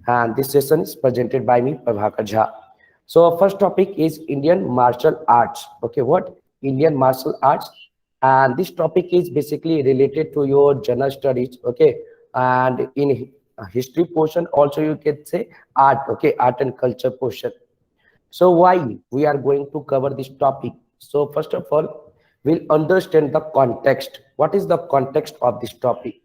and this session is presented by me, Prabhakar Jha. So our first topic is Indian martial arts. Okay, what? Indian martial arts, and this topic is basically related to your general studies. Okay, and in history portion also you can say art. Okay, art and culture portion. So why we are going to cover this topic? So first of all, we'll understand the context. What is the context of this topic?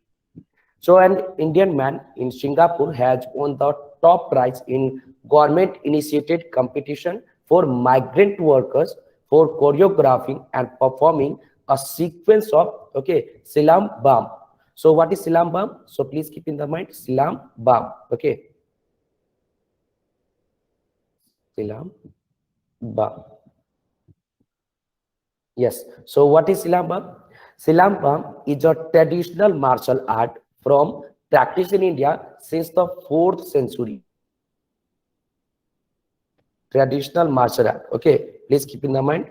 So an Indian man in Singapore has won the top prize in government-initiated competition for migrant workers for choreographing and performing a sequence of Silam Bam. So what is Silam Bam? So please keep in the mind Silam Bam. Okay, Silam Bam. Yes. So what is Silambam? Silambam is a traditional martial art from practice in India since the 4th century. Traditional martial art. Okay. Please keep in the mind.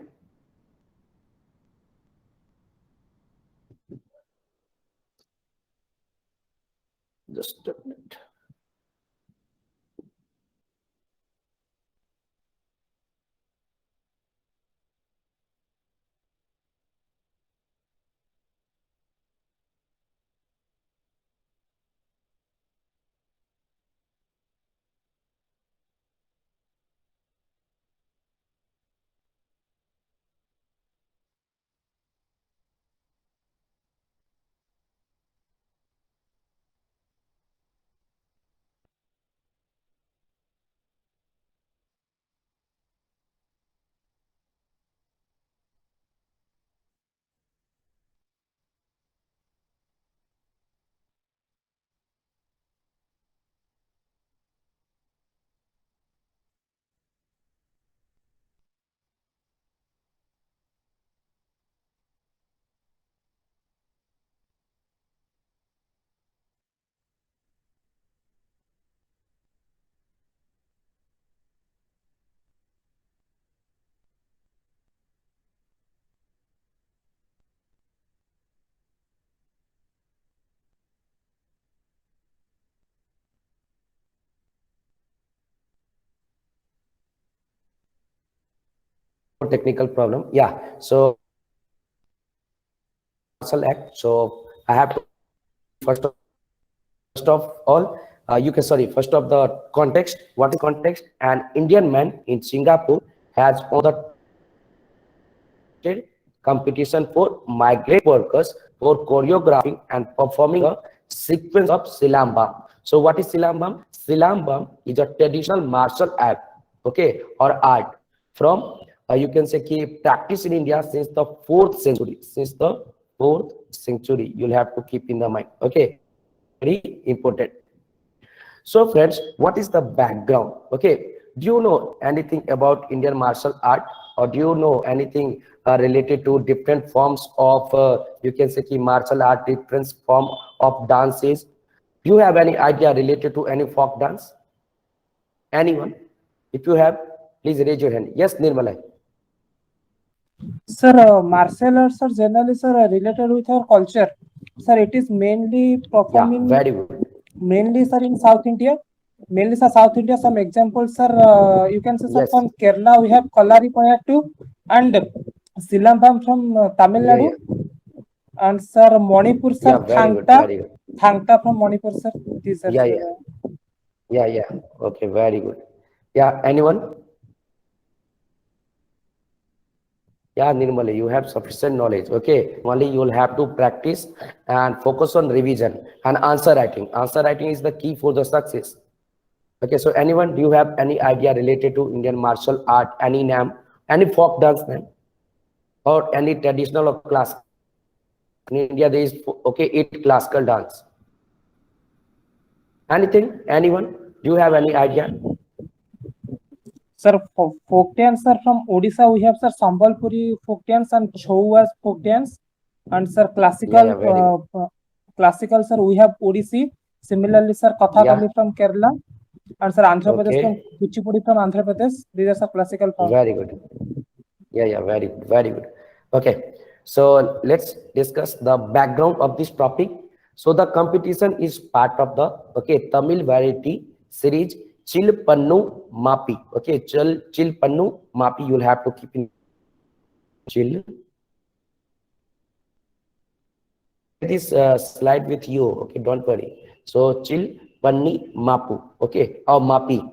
Just a minute. Technical problem. Yeah. So martial act. So I have to first of all, you can sorry. First of the context. What is context? An Indian man in Singapore has won the competition for migrant workers for choreographing and performing a sequence of Silambam. So what is Silambam? Silambam is a traditional martial act, okay, or art from you can say practice in India since the 4th century. Since the 4th century, you'll have to keep in the mind. Okay, very important. So friends, what is the background? Okay, do you know anything about Indian martial art, or do you know anything related to different forms of you can say martial art, different form of dances? Do you have any idea related to any folk dance? Anyone? If you have, please raise your hand. Yes, Nirmala. Sir, martial arts are generally, sir, related with our culture. Sir, it is mainly Yeah, performing, very good. mainly, sir, in South India. Mainly, sir, South India. Some examples, sir, you can say, sir, Yes. from Kerala, we have Kalari Payattu and Silambam from Tamil Yeah, Nadu. yeah. And, sir, Manipur, sir, Yeah, very good, Thangta. very good. Thangta from Manipur, sir. These are, Yeah, sir. yeah. Yeah, yeah. Okay, very good. Yeah, anyone? Yeah, Nirmala, you have sufficient knowledge. Okay, only you will have to practice and focus on revision and answer writing. Answer writing is the key for the success. Okay, so anyone, do you have any idea related to Indian martial art, any name, any folk dance name, or any traditional or classical dance? In India, there is okay 8 classical dance. Anything? Anyone? Do you have any idea? Sir, folk dance, sir, from Odisha, we have, sir, Sambalpuri folk dance and Chhauas folk dance. And, sir, Yeah, yeah, very good. classical, sir, we have Odissi. Similarly, sir, Yeah, Kathakali from Kerala. And, sir, Andhra Pradesh from okay, Kuchipudi from Andhra Pradesh. These are, sir, classical form. very good. Yeah, yeah, very good, very good. Okay, so let's discuss the background of this topic. So the competition is part of the Tamil variety series Chilpannu Mapi. Okay, Chilpannu Mapi. You'll have to keep in chill. Share this slide with you. Okay, don't worry. So Chilpanni Mapu. Okay, or Mapi.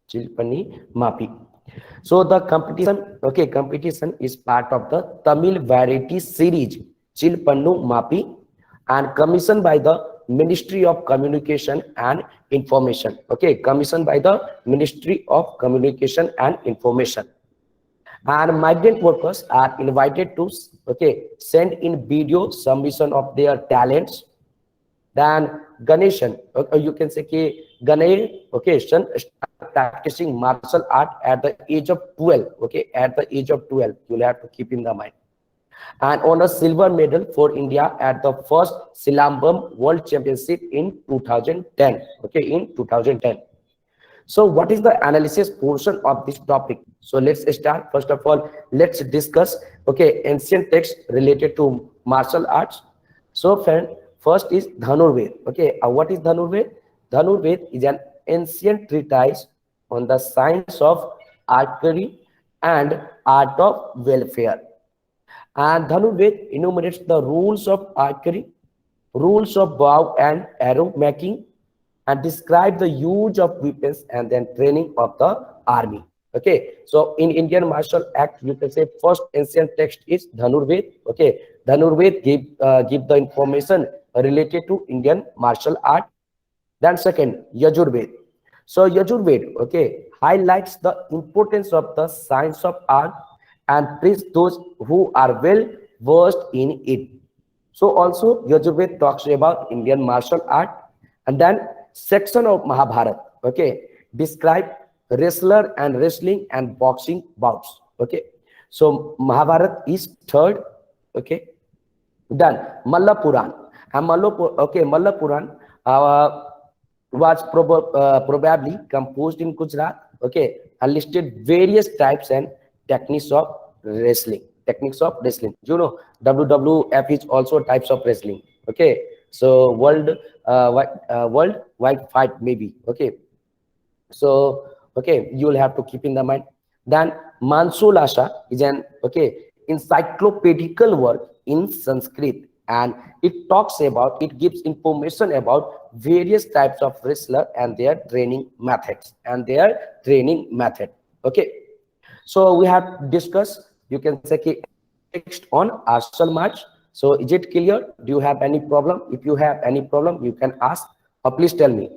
Chilpanni Mapi. So the competition, okay, competition is part of the Tamil variety series Chilpannu Mapi and commissioned by the Ministry of Communication and Information. Okay, commissioned by the Ministry of Communication and Information. And migrant workers are invited to, okay, send in video submission of their talents. Then Ganeshan, you can say ki Ganesh, okay, son start practicing martial art at the age of 12. Okay, at the age of 12, you'll have to keep in the mind. And won a silver medal for India at the first Silambam World Championship in 2010. Okay, in 2010. So what is the analysis portion of this topic? So let's start. First of all, let's discuss, okay, ancient texts related to martial arts. So friend, first is Dhanurved. Okay, what is Dhanurved? Dhanurved is an ancient treatise on the science of archery and art of warfare. And Dhanurved enumerates the rules of archery, rules of bow and arrow making, and describe the use of weapons and then training of the army. Okay, so in Indian Martial Act, you can say first ancient text is Dhanurved. Okay, Dhanurved give the information related to Indian martial art. Then second, Yajurved. So Yajurved, okay, highlights the importance of the science of art and praise those who are well versed in it. So also Yajurved talks about Indian martial art. And then section of Mahabharata, okay, describe wrestler and wrestling and boxing bouts. Okay, so Mahabharata is third. Okay, then Malla Puran. And Malla Puran was probably composed in Gujarat. Okay, and listed various types and techniques of wrestling. Techniques of wrestling. You know, WWF is also types of wrestling. Okay, so world wide fight maybe. Okay, so okay, you will have to keep in the mind. Then Mansulasha is an, okay, encyclopedical work in Sanskrit, and it talks about, it gives information about various types of wrestler and their training methods Okay, so we have discussed, you can say, text on martial march. So is it clear? Do you have any problem? If you have any problem, you can ask or please tell me.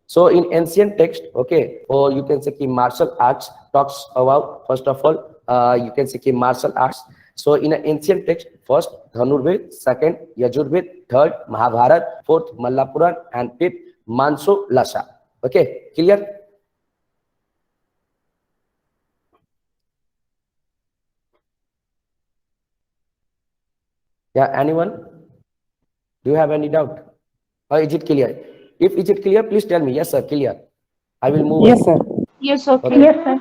So in ancient text, okay, or you can say martial arts talks about, first of all, you can say martial arts. So in an ancient text, first Dhanurved, second Yajurved, third Mahabharata, fourth Mallapuran, and fifth Mansulasha. Okay, clear? Yeah, anyone? Do you have any doubt? Or is it clear? If is it clear, please tell me. Yes, sir, clear. I will move Yes, ahead. sir. Yes, okay. Okay. Yes, sir.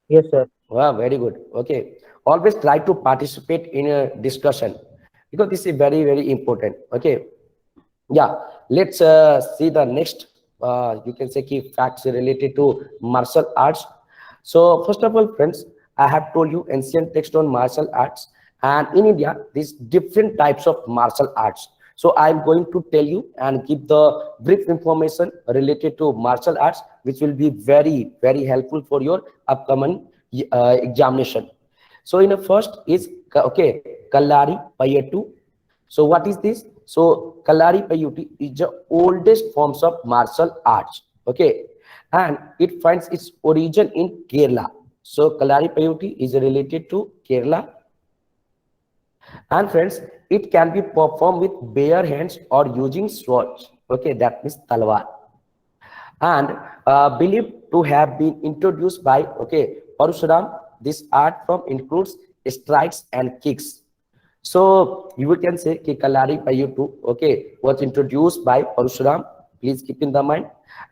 Yes, sir. Wow, very good. Okay. Always try to participate in a discussion because this is very, very important. Okay. Yeah. Let's see the next, you can say, key facts related to martial arts. So first of all, friends, I have told you ancient text on martial arts, and in India, these different types of martial arts. So I'm going to tell you and give the brief information related to martial arts, which will be very, very helpful for your upcoming examination. So in the first is, okay, Kallari Payattu. So what is this? So Kallari Payattu is the oldest forms of martial arts. Okay, and it finds its origin in Kerala. So Kallari Payattu is related to Kerala. And friends, it can be performed with bare hands or using swords. Okay, that means talwar. And believed to have been introduced by, okay, Parashuram. This art form includes strikes and kicks. So you can say कि Kallari Payattu, okay, was introduced by Parashuram. Please keep in the mind.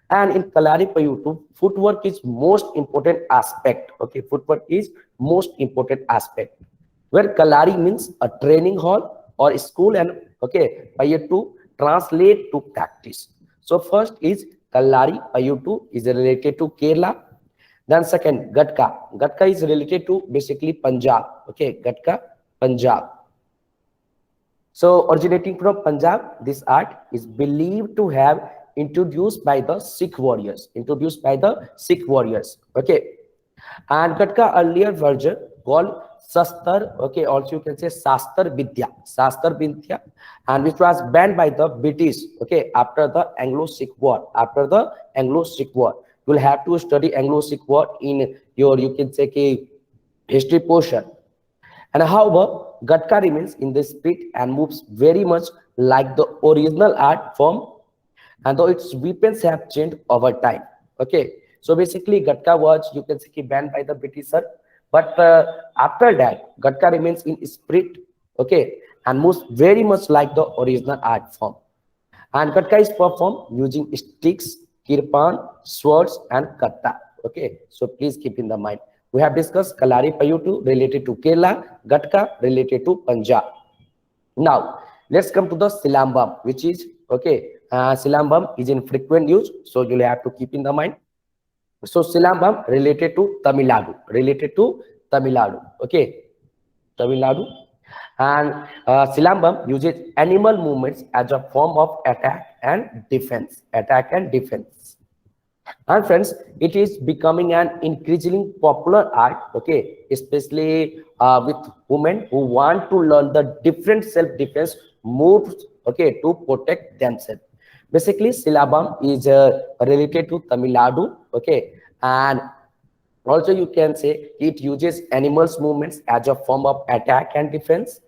And in Kallari Payattu, footwork is most important aspect. Okay, footwork is most important aspect. Where Kallari means a training hall or school, and okay, Payattu translate to practice. So first is Kallari Payuttu is related to Kerala. Then second, Gatka. Gatka is related to basically Punjab. Okay, Gatka, Punjab. So originating from Punjab, this art is believed to have introduced by the Sikh warriors. Introduced by the Sikh warriors. Okay. And Gatka earlier version called Sastar, okay, also you can say Sastar Vidya, and which was banned by the British, okay, after the Anglo-Sikh War. After the Anglo-Sikh War, you will have to study Anglo-Sikh War in your, you can say, history portion. And however, Gatka remains in the spirit and moves very much like the original art form, and though its weapons have changed over time. Okay, so basically Gatka was, you can say, banned by the British, but after that Gatka remains in spirit, okay, and moves very much like the original art form. And Gatka is performed using sticks, kirpan, swords, and katta. Okay, so please keep in the mind. We have discussed Kalari Payuttu related to Kerala, Gatka related to Punjab. Now, let's come to the Silambam, which is, okay, Silambam is in frequent use, so you'll have to keep in the mind. So Silambam related to Tamil Nadu, okay, Tamil Nadu. And Silambam uses animal movements as a form of attack and defense. And friends, it is becoming an increasingly popular art, okay, especially with women who want to learn the different self-defense moves, okay, to protect themselves. Basically, Silambam is related to Tamil Nadu, okay, and also you can say it uses animals movements as a form of attack and defense.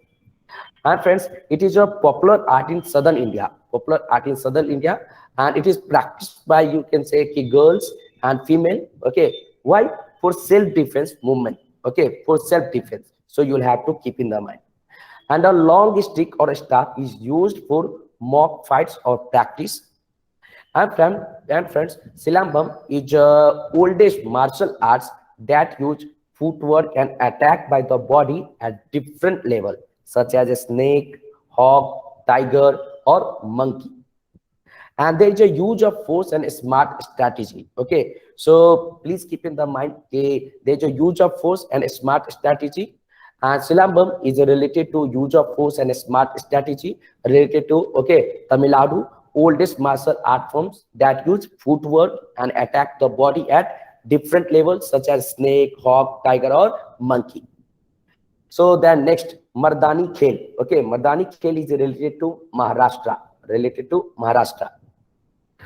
And friends, it is a popular art in southern India, and it is practiced by, you can say, girls and female. Okay, why? For self-defense movement. Okay, for self-defense. So you'll have to keep in the mind. And a long stick or a staff is used for mock fights or practice. And friends, Silambam is oldest martial arts that use footwork and attack by the body at different level, such as a snake, hawk, tiger, or monkey. And there is a use of force and smart strategy. Okay, so please keep in the mind, okay, there is a use of force and smart strategy. And Silambam is related to use of force and smart strategy related to, okay, Tamil Nadu, oldest martial art forms that use footwork and attack the body at different levels, such as snake, hawk, tiger, or monkey. So then next, Mardani Khel. Okay, Mardani Khel is related to Maharashtra.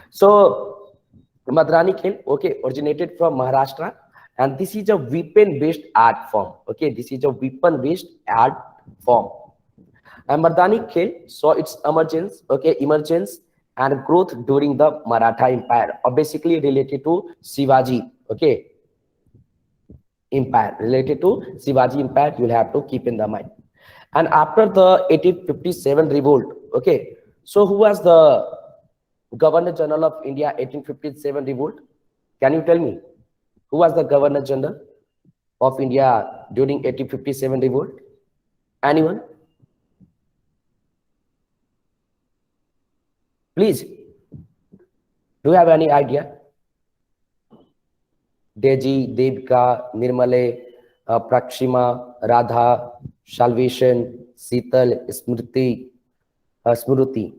So Mardani Khel, okay, originated from Maharashtra, and this is a weapon-based art form. Okay, this is a weapon-based art form. And Mardani Khel saw its emergence, okay, and growth during the Maratha Empire, or basically related to Shivaji, okay, Empire, you'll have to keep in the mind. And after the 1857 revolt, okay, so who was the Governor General of India 1857 revolt? Can you tell me who was the Governor General of India during 1857 revolt? Anyone? Please, do you have any idea? Deji, Devika, Nirmale, Prakshima, Radha, Salvation, Sital, Smruti,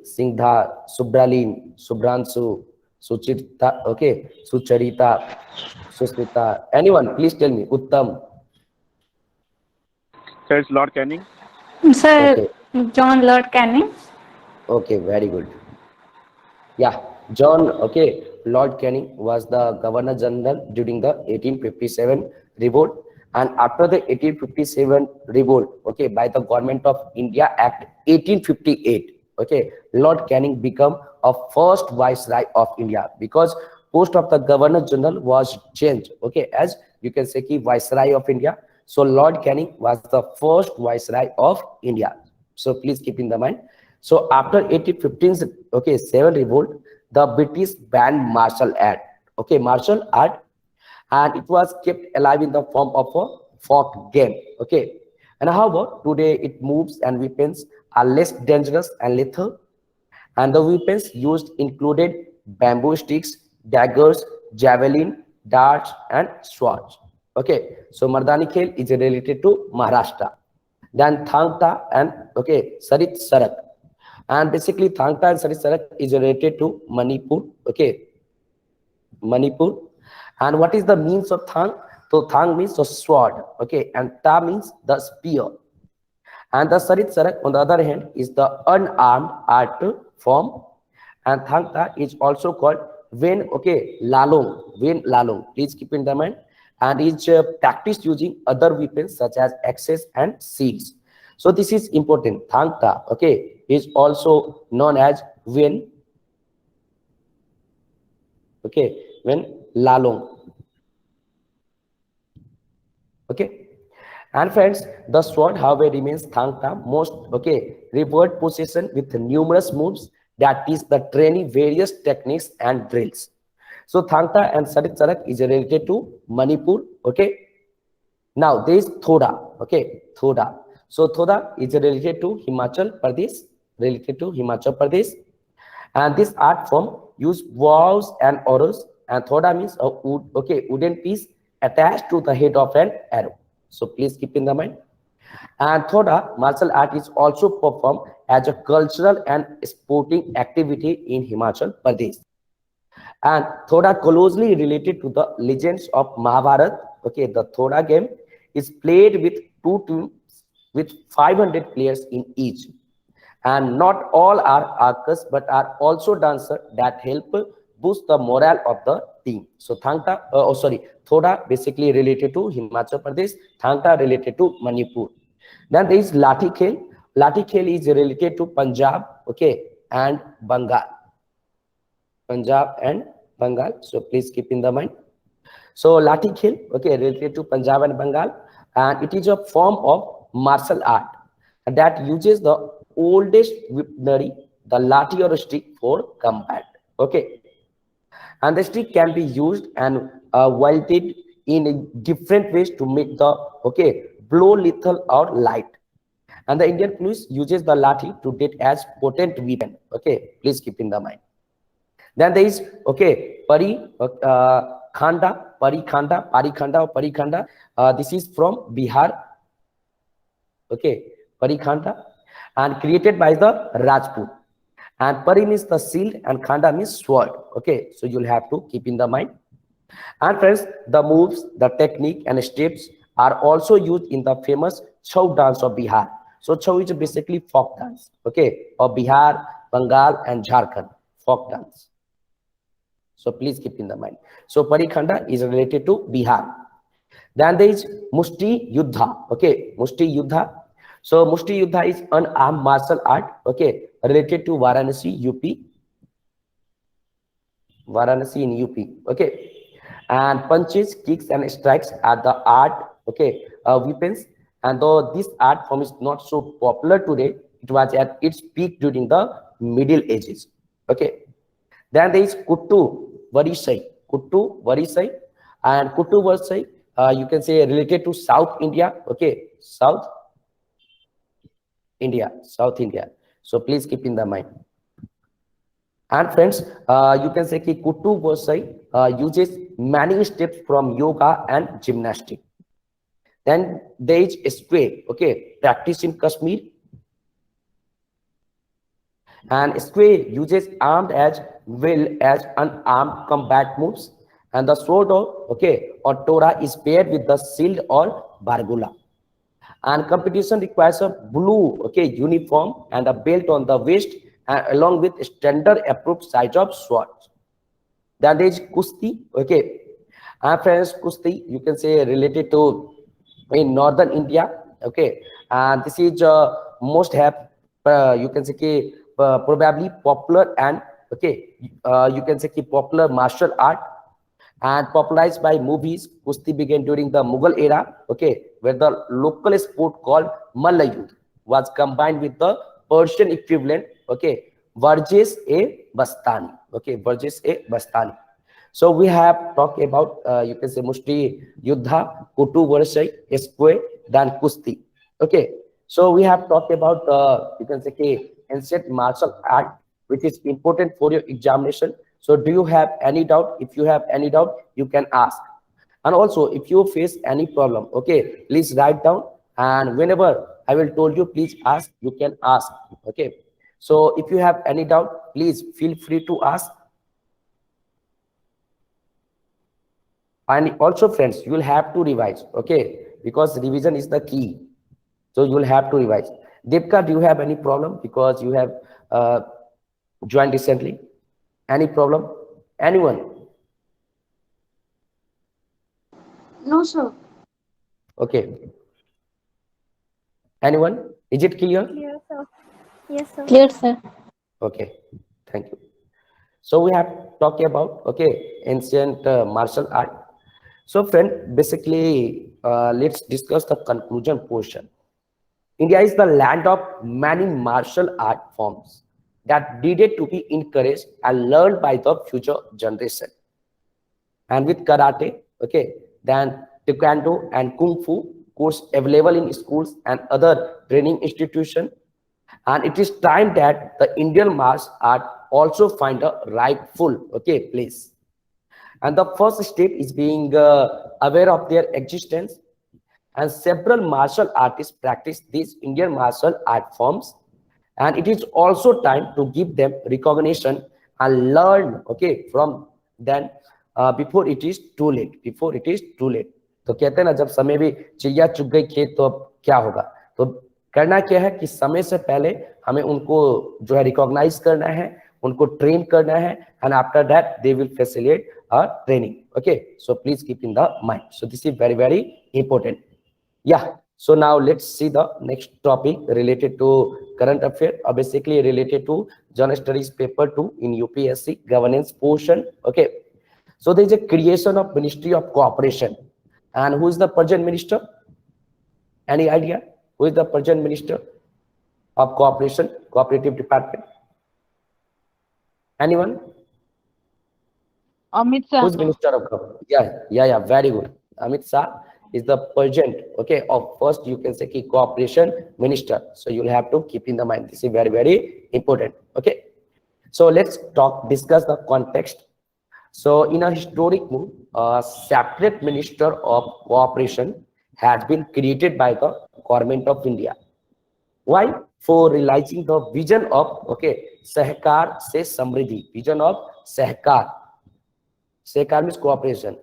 Singha, Subralin, Subransu, Suchita, okay, Sucharita, Susmita. Anyone, please tell me. Uttam. Sir, it's Lord Canning. Sir, Okay. John Lord Canning. Okay, very good. Yeah, John, okay, Lord Canning was the Governor General during the 1857 revolt. And after the 1857 revolt, okay, by the Government of India Act 1858, okay, Lord Canning became a first Viceroy of India, because post of the Governor General was changed, okay, as you can say, Viceroy of India. So Lord Canning was the first Viceroy of India. So please keep in the mind. So after 1815, okay, 7 revolt, the British banned martial art, okay, and it was kept alive in the form of a folk game, okay. And however, today it moves and weapons are less dangerous and lethal, and the weapons used included bamboo sticks, daggers, javelin, darts, and swords. Okay, so Mardani Khel is related to Maharashtra. Then Thangta and okay, Sarit Sarak. And basically Thangta and Sarit Sarak is related to Manipur. Okay, Manipur. And what is the means of Thang? So Thang means the sword. Okay, and Ta means the spear. And the Sarit Sarak, on the other hand, is the unarmed art form. And Thangta is also called Ven, okay, Lalong, Ven Lalong. Please keep in the mind. And is practiced using other weapons such as axes and shields. So this is important. Thangta, okay, is also known as Ven, okay, Ven Lalong. Okay. And friends, the sword, however, remains Thangta most okay revered possession with numerous moves that is the training various techniques and drills. So Thangta and Sarit Sarak is related to Manipur. Okay. Now there is Thoda. Okay, Thoda. So Thoda is related to Himachal Pradesh. Related to Himachal Pradesh. And this art form use bows and arrows. And Thoda means a wood, okay, wooden piece attached to the head of an arrow. So please keep in the mind. And Thoda martial art is also performed as a cultural and sporting activity in Himachal Pradesh. And Thoda closely related to the legends of Mahabharata. Okay, the Thoda game is played with two teams with 500 players in each. And not all are archers, but are also dancers that help boost the morale of the team. So Thoda basically related to Himachal Pradesh, Thangta related to Manipur. Then there is Lathi Khel. Lathi Khel is related to Punjab, okay, and Bengal. Punjab and Bengal. So please keep in the mind. So Lathi Khel, okay, related to Punjab and Bengal, and it is a form of martial art that uses the oldest weaponry, the lathi or stick for combat. Okay, and the stick can be used and wielded in different ways to make the okay blow lethal or light. And the Indian police uses the lathi to get as potent weapon. Okay, please keep in the mind. Then there is okay Parikhanda or Parikhanda. This is from Bihar. Okay, Parikhanda, and created by the Rajput. And Pari means the shield and Khanda means sword. Okay, so you'll have to keep in the mind. And friends, the moves, the technique and steps are also used in the famous Chhau dance of Bihar. So Chhau is basically folk dance, okay, of Bihar, Bengal and Jharkhand, folk dance. So please keep in the mind. So Parikhanda is related to Bihar. Then there is Mushti Yuddha. Okay, Mushti Yuddha. So Mushti Yuddha is an armed martial art, okay, related to Varanasi, UP. Varanasi in UP. Okay. And punches, kicks, and strikes are the art, okay, weapons. And though this art form is not so popular today, it was at its peak during the Middle Ages. Okay. Then there is Kuttu Varisai. Kuttu Varisai. And Kuttu Varisai, you can say related to South India. Okay. South India. So please keep in the mind. And friends, you can say that Kuttu Varisai uses many steps from yoga and gymnastics. Then there is Square, okay, practice in Kashmir. And Square uses armed as well as unarmed combat moves. And the sword, okay, or Torah is paired with the shield or bargula. And competition requires a blue, okay, uniform and a belt on the waist, along with standard approved size of swords. Then there is Kusti, okay. And friends, Kusti, you can say related to in northern India, okay. And this is most have you can say probably popular and okay, you can say popular martial art and popularized by movies. Kusti began during the Mughal era, okay, where the local sport called Mallayud was combined with the Persian equivalent, okay, Varjesh-e-Bastani, okay, Varjesh-e-Bastani. So we have talked about, you can say Mushti Yuddha, Kuttu Varisai, Square, then Kusti, okay. So we have talked about, you can say ancient martial art, which is important for your examination. So do you have any doubt? If you have any doubt, you can ask. And also, if you face any problem, okay, please write down. And whenever I will told you, please ask, you can ask. Okay. So if you have any doubt, please feel free to ask. And also, friends, you will have to revise, okay, because revision is the key. So you will have to revise. Deepika, do you have any problem because you have joined recently? Any problem? Anyone? No, sir. Okay. Anyone? Is it clear? Clear, sir. Yes, sir. Clear, sir. Okay. Thank you. So we have talked about, okay, ancient martial art. So friend, basically, let's discuss the conclusion portion. India is the land of many martial art forms that needed to be encouraged and learned by the future generation. And with karate, okay, then taekwondo and kung fu course available in schools and other training institutions. And it is time that the Indian martial art also find a rightful, okay, place. And the first step is being aware of their existence. And several martial artists practice these Indian martial art forms. And it is also time to give them recognition and learn, okay, from them before it is too late. Before it is too late. तो कहते हैं ना, जब समय भी चिड़िया चुग गई खेत तो अब क्या होगा? तो करना क्या है कि समय से पहले हमें उनको जो है रिकॉग्नाइज करना है, उनको ट्रेन करना है, and after that they will facilitate our training. Okay, so please keep in the mind. So this is very, very important. Yeah, so now let's see the next topic related to current affair, or basically related to Journal Studies paper 2 in UPSC governance portion. Okay, so there is a creation of Ministry of Cooperation. And who is the present minister? Any idea? Who is the present minister of cooperation, cooperative department? Anyone? Amit sir. Who's minister of cooperation? Yeah, very good. Amit Shah is the present, okay, of first you can say ki cooperation minister. So you'll have to keep in the mind. This is very, very important. Okay. So let's discuss the context. So in a historic move, a separate minister of cooperation has been created by the government of India. Why? For realizing the vision of, okay, Sahkar se Samriddhi, vision of Sahkar. Sahkar means cooperation.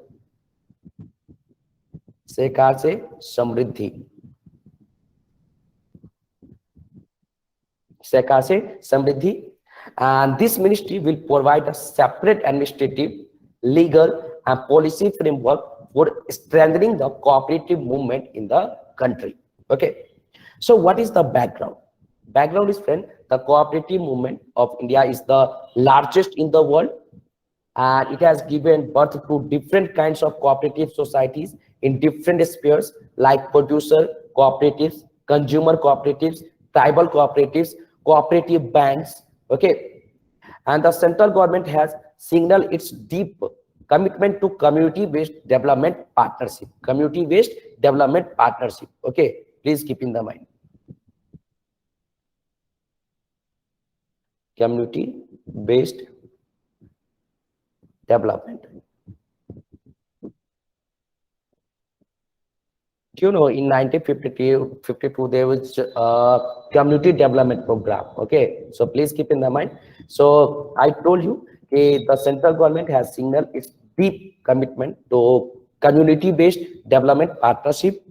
Sahkar se Samriddhi. Sahkar se Samriddhi. And this ministry will provide a separate administrative, legal, and policy framework for strengthening the cooperative movement in the country. Okay. So what is the background? Background is, friend, the cooperative movement of India is the largest in the world, and it has given birth to different kinds of cooperative societies in different spheres like producer cooperatives, consumer cooperatives, tribal cooperatives, cooperative banks. Okay, and the central government has signaled its deep commitment to community-based development partnership. Community-based development partnership. Okay, please keep in the mind. Community-based development. Do you know in 1952 there was a community development program? Okay, so please keep in the mind. So I told you the central government has signaled its deep commitment to community-based development partnership,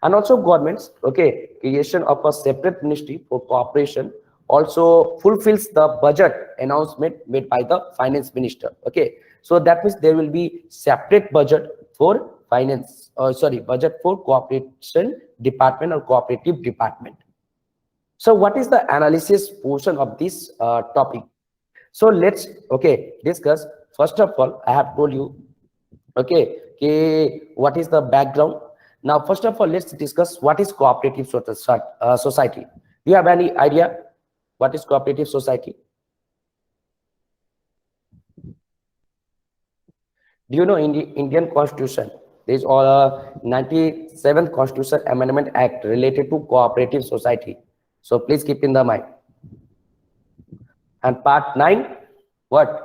and also governments, okay, creation of a separate ministry for cooperation also fulfills the budget announcement made by the finance minister. Okay, so that means there will be separate budget for finance, budget for cooperation department or cooperative department. So what is the analysis portion of this topic? So let's, okay, discuss. First of all, I have told you, okay, what is the background. Now, first of all, let's discuss what is cooperative society. Do you have any idea what is cooperative society? Do you know in the Indian Constitution, there is a 97th Constitution Amendment Act related to cooperative society. So please keep in the mind. And part 9, what?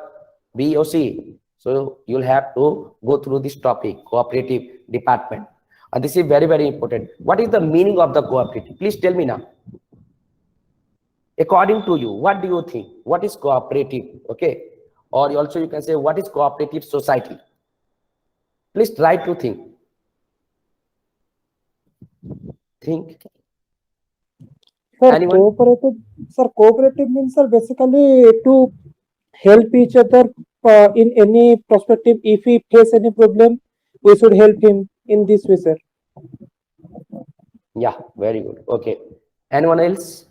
B or C? So you'll have to go through this topic, cooperative department. And this is very, very important. What is the meaning of the cooperative? Please tell me now. According to you, what do you think? What is cooperative? Okay. Or also you can say, what is cooperative society? Please try to think. Think. Sir, Anyone? cooperative means, sir, basically to help each other in any perspective. If we face any problem, we should help him in this way, sir. Yeah, very good. Okay. Anyone else?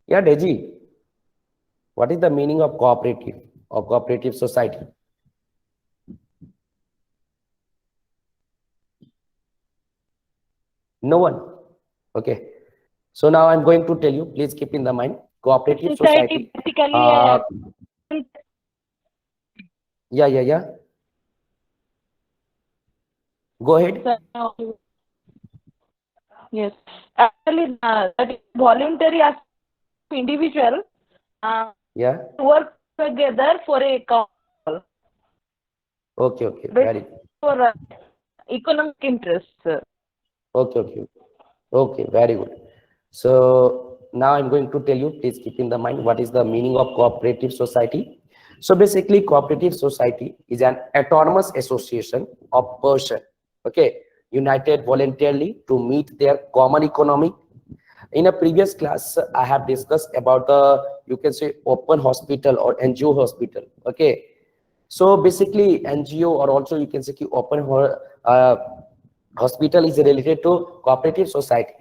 Yeah, Deji. What is the meaning of cooperative or cooperative society? No one. Okay. So now I'm going to tell you, please keep in the mind, cooperative society. Basically Yeah. Go ahead. yes, actually that is voluntary as individual Yeah. work together for a cause, Okay. but Very good. for economic interests. Okay. Very good. So now I'm going to tell you, please keep in the mind, what is the meaning of cooperative society. So basically, cooperative society is an autonomous association of persons, okay, united voluntarily to meet their common economic. In a previous class, I have discussed about the, you can say, open hospital or NGO hospital, okay. So basically, NGO or also you can say hospital is related to cooperative society.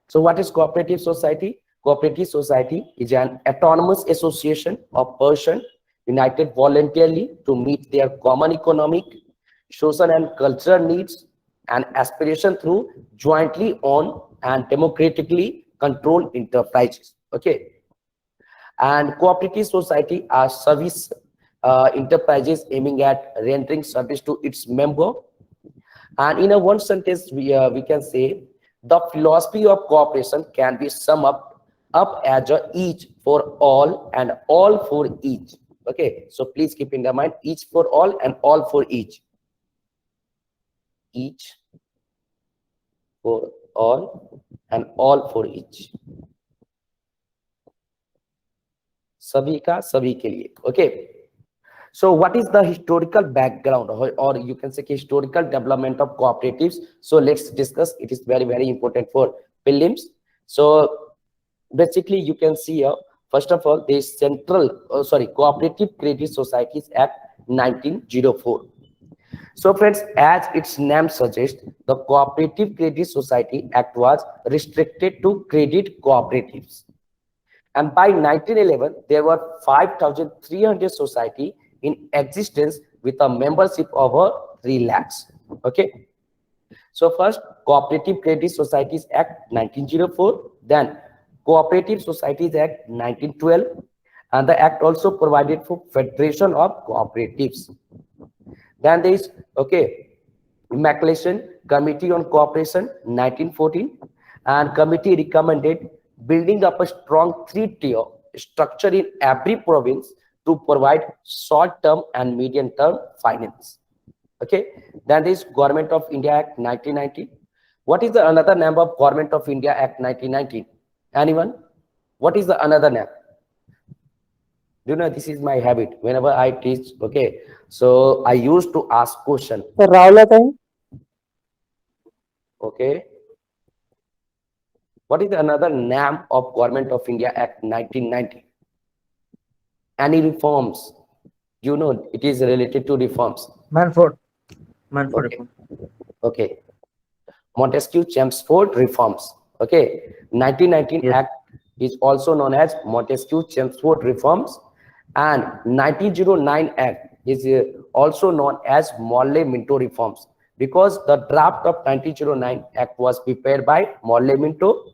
So what is cooperative society? Cooperative society is an autonomous association of persons united voluntarily to meet their common economic, social and cultural needs and aspiration through jointly owned and democratically controlled enterprises. Okay. And cooperative society are service enterprises aiming at rendering service to its member. And in a one sentence, we can say the philosophy of cooperation can be summed up as a each for all and all for each. Okay, so please keep in the mind, each for all and all for each. Each for all and all for each. सभी का सभी के लिए. Okay. So what is the historical background or you can say historical development of cooperatives? So let's discuss. It is very, very important for prelims. So basically you can see here, first of all, the Cooperative Credit Societies Act 1904. So friends, as its name suggests, the Cooperative Credit Society Act was restricted to credit cooperatives. And by 1911, there were 5,300 society in existence with a membership over 3 lakhs. Okay. So first, Cooperative Credit Societies Act 1904, then Cooperative Societies Act 1912, and the act also provided for Federation of Cooperatives. Then there is, okay, Maclellan Committee on Cooperation 1914, and committee recommended building up a strong 3-tier structure in every province to provide short-term and medium-term finance. Okay. Then there is Government of India Act 1919. What is the another name of Government of India Act 1919? Anyone? What is the another name? Do you know, this is my habit. Whenever I teach, okay, so I used to ask question. Sir, Rawla time. Okay. What is the another name of Government of India Act 1990? Any reforms? You know, it is related to reforms. Manford Okay. reform. Okay. Montesquieu Chelmsford reforms. Okay. 1919 Yes. Act is also known as Montesquieu Chelmsford reforms, and 1909 Act is also known as Morley-Minto reforms, because the draft of 1909 Act was prepared by Morley-Minto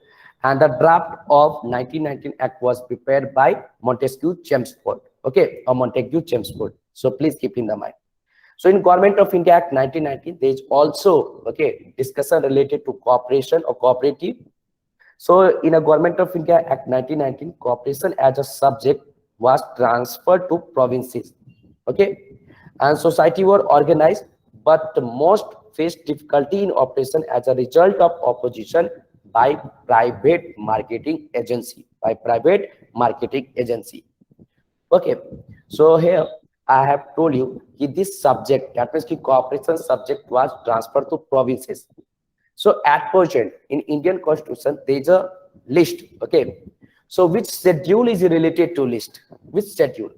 and the draft of 1919 Act was prepared by Montesquieu Chelmsford. Okay, or Montesquieu Chelmsford. So please keep in the mind. So in Government of India Act 1919, there is also, okay, discussion related to cooperation or cooperative. So in a Government of India Act 1919, cooperation as a subject was transferred to provinces. Okay, and society were organized, but the most faced difficulty in operation as a result of opposition by private marketing agency. Okay, so here I have told you that this subject, that means the cooperation subject, was transferred to provinces. So at present in Indian Constitution there is a list. Okay, so which schedule is related to list? Which schedule?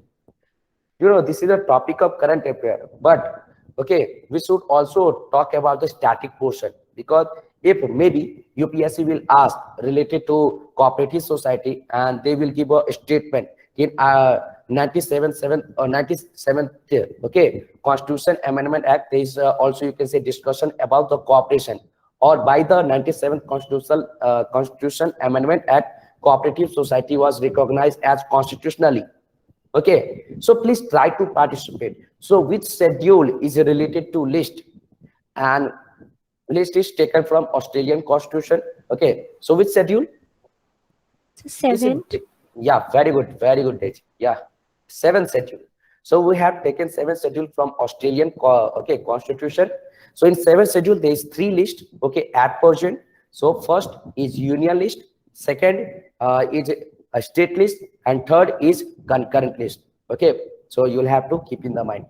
This is a topic of current affair, but okay, we should also talk about the static portion, because if maybe UPSC will ask related to cooperative society and they will give a statement in 97th okay Constitution Amendment Act, there is also, you can say, discussion about the cooperation, or by the 97th Constitution Amendment Act, cooperative society was recognized as constitutionally. Okay, so please try to participate. So which schedule is related to list? And list is taken from Australian Constitution. Okay, so which schedule? This is- 7th. Yeah, very good, Deji. Yeah, 7th schedule. So we have taken 7th schedule from Australian okay Constitution. So in 7th schedule there is 3 lists. Okay, at present. So first is union list, second is a state list, and third is concurrent list. Okay, so you'll have to keep in the mind.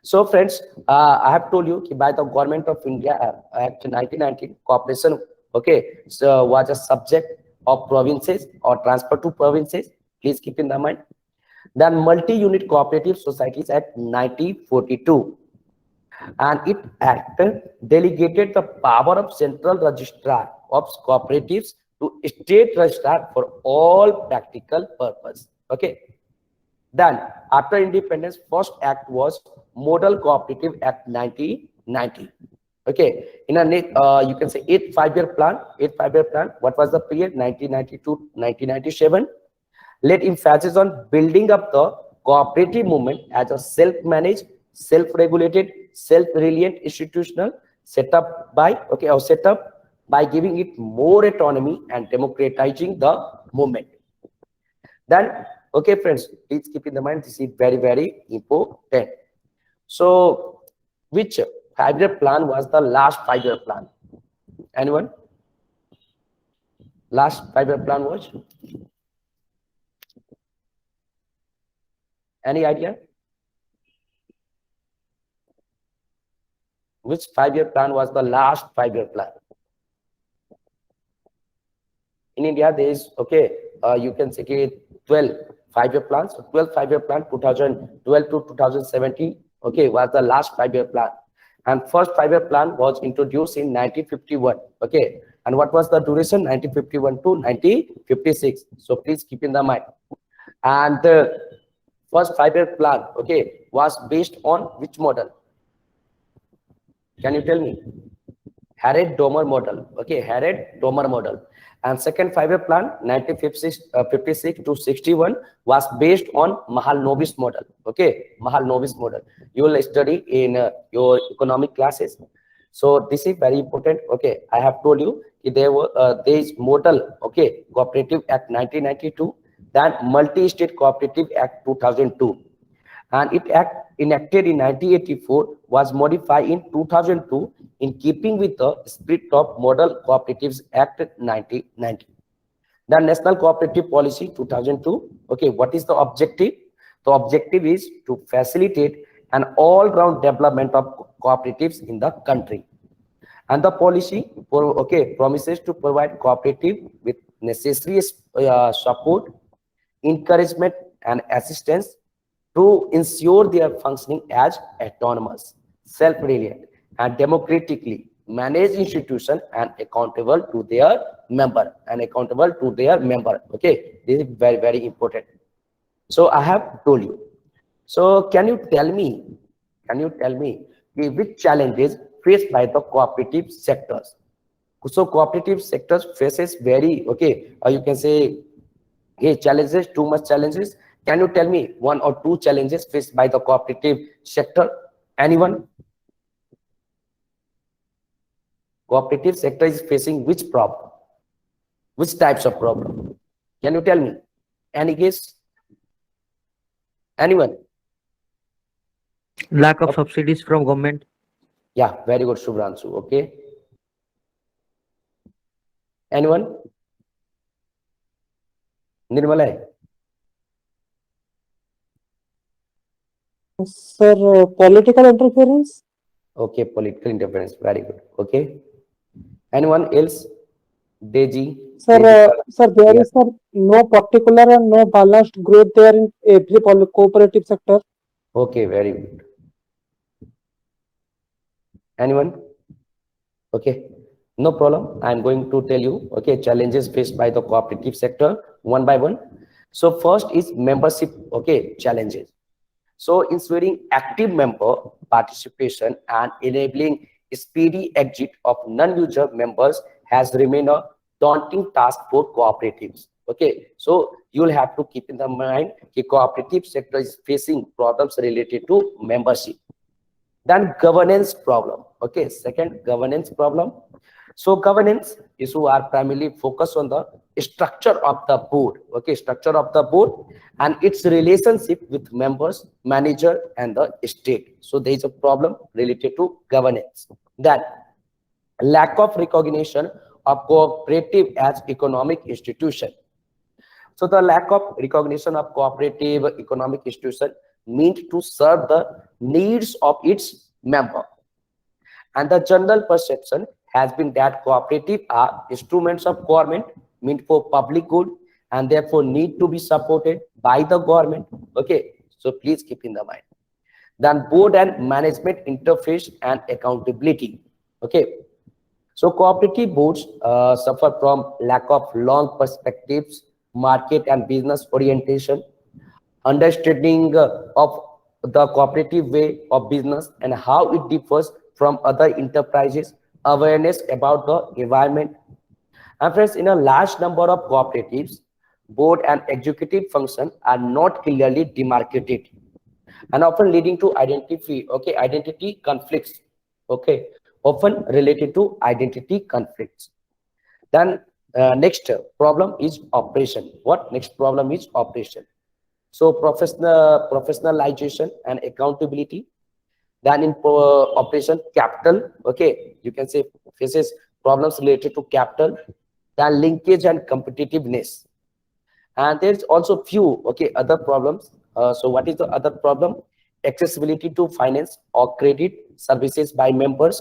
So friends, I have told you that by the Government of India Act 1919, cooperation, okay, so was a subject of provinces or transfer to provinces. Please keep in the mind. Then Multi-Unit Cooperative Societies Act 1942, and it act delegated the power of central registrar of cooperatives to state registrar for all practical purpose. Okay. Then after independence, first act was Model Cooperative Act 1990. Okay, in a you can say 8 5-year plan. What was the period? 1992 1997. Let emphasis on building up the cooperative movement as a self-managed, self-regulated, self-reliant institutional set up by giving it more autonomy and democratizing the movement. Then, okay, friends, please keep in the mind, this is very, very important. So, which 5-year plan was the last 5-year plan? Anyone? Last 5-year plan was? Any idea? Which 5-year plan was the last 5-year plan? In India, there is, okay, you can say 12 5-year plans. So 12 5-year plan, 2012 to 2017, okay, was the last 5-year plan. And first 5-year plan was introduced in 1951, okay. And what was the duration? 1951 to 1956. So please keep in the mind. And the first 5-year plan, okay, was based on which model? Can you tell me? Harrod-Domer model, okay, Harrod-Domer model. And second 5-year plan, 1956 to 61, was based on Mahalanobis model. Okay, Mahalanobis model. You will study in your economic classes. So this is very important. Okay, I have told you there is model. Okay, Cooperative Act 1992, then Multi-State Cooperative Act 2002, and it enacted in 1984 was modified in 2002 in keeping with the spirit of Model Cooperatives Act 1990. The National Cooperative Policy 2002. Okay, what is the objective? The objective is to facilitate an all-round development of cooperatives in the country. And the policy promises to provide cooperative with necessary support, encouragement, and assistance to ensure their functioning as autonomous, self-reliant, and democratically managed institution and accountable to their member. Okay, this is very, very important. So I have told you. So can you tell me which challenges faced by the cooperative sectors? So cooperative sectors faces very, you can say, challenges, too much challenges. Can you tell me 1 or 2 challenges faced by the cooperative sector? Anyone? Cooperative sector is facing which problem? Which types of problem? Can you tell me? Any guess? Anyone? Lack of subsidies from government. Yeah, very good, Shubhranshu. Okay. Anyone? Nirmalai? Sir, political interference. Okay, political interference. Very good. Okay. Anyone else? Deji? Sir, Deji, sir, there yeah. is sir, no particular and no balanced growth there in every cooperative sector. Okay, very good. Anyone? Okay, no problem. I'm going to tell you, okay, challenges faced by the cooperative sector one by one. So first is membership, okay, challenges. So ensuring active member participation and enabling speedy exit of non-user members has remained a daunting task for cooperatives. Okay, so you'll have to keep in the mind the cooperative sector is facing problems related to membership. Then governance problem. Okay, second, governance problem. So governance issue are primarily focused on the structure of the board. Okay, structure of the board and its relationship with members, manager, and the state. So there is a problem related to governance. Then lack of recognition of cooperative as economic institution. So the lack of recognition of cooperative economic institution meant to serve the needs of its member. And the general perception has been that cooperative are instruments of government meant for public good and therefore need to be supported by the government. Okay, so please keep in the mind. Then board and management interface and accountability. Okay, so cooperative boards suffer from lack of long perspectives, market and business orientation, understanding of the cooperative way of business and how it differs from other enterprises, awareness about the environment. And friends, in a large number of cooperatives, board and executive function are not clearly demarcated and often leading to identity conflicts. Okay, often related to identity conflicts. Then next problem is operation. What next problem is operation? So professionalization and accountability. Then in operation capital, okay, you can say faces problems related to capital, then linkage and competitiveness. And there's also few other problems. So what is the other problem? Accessibility to finance or credit services by members,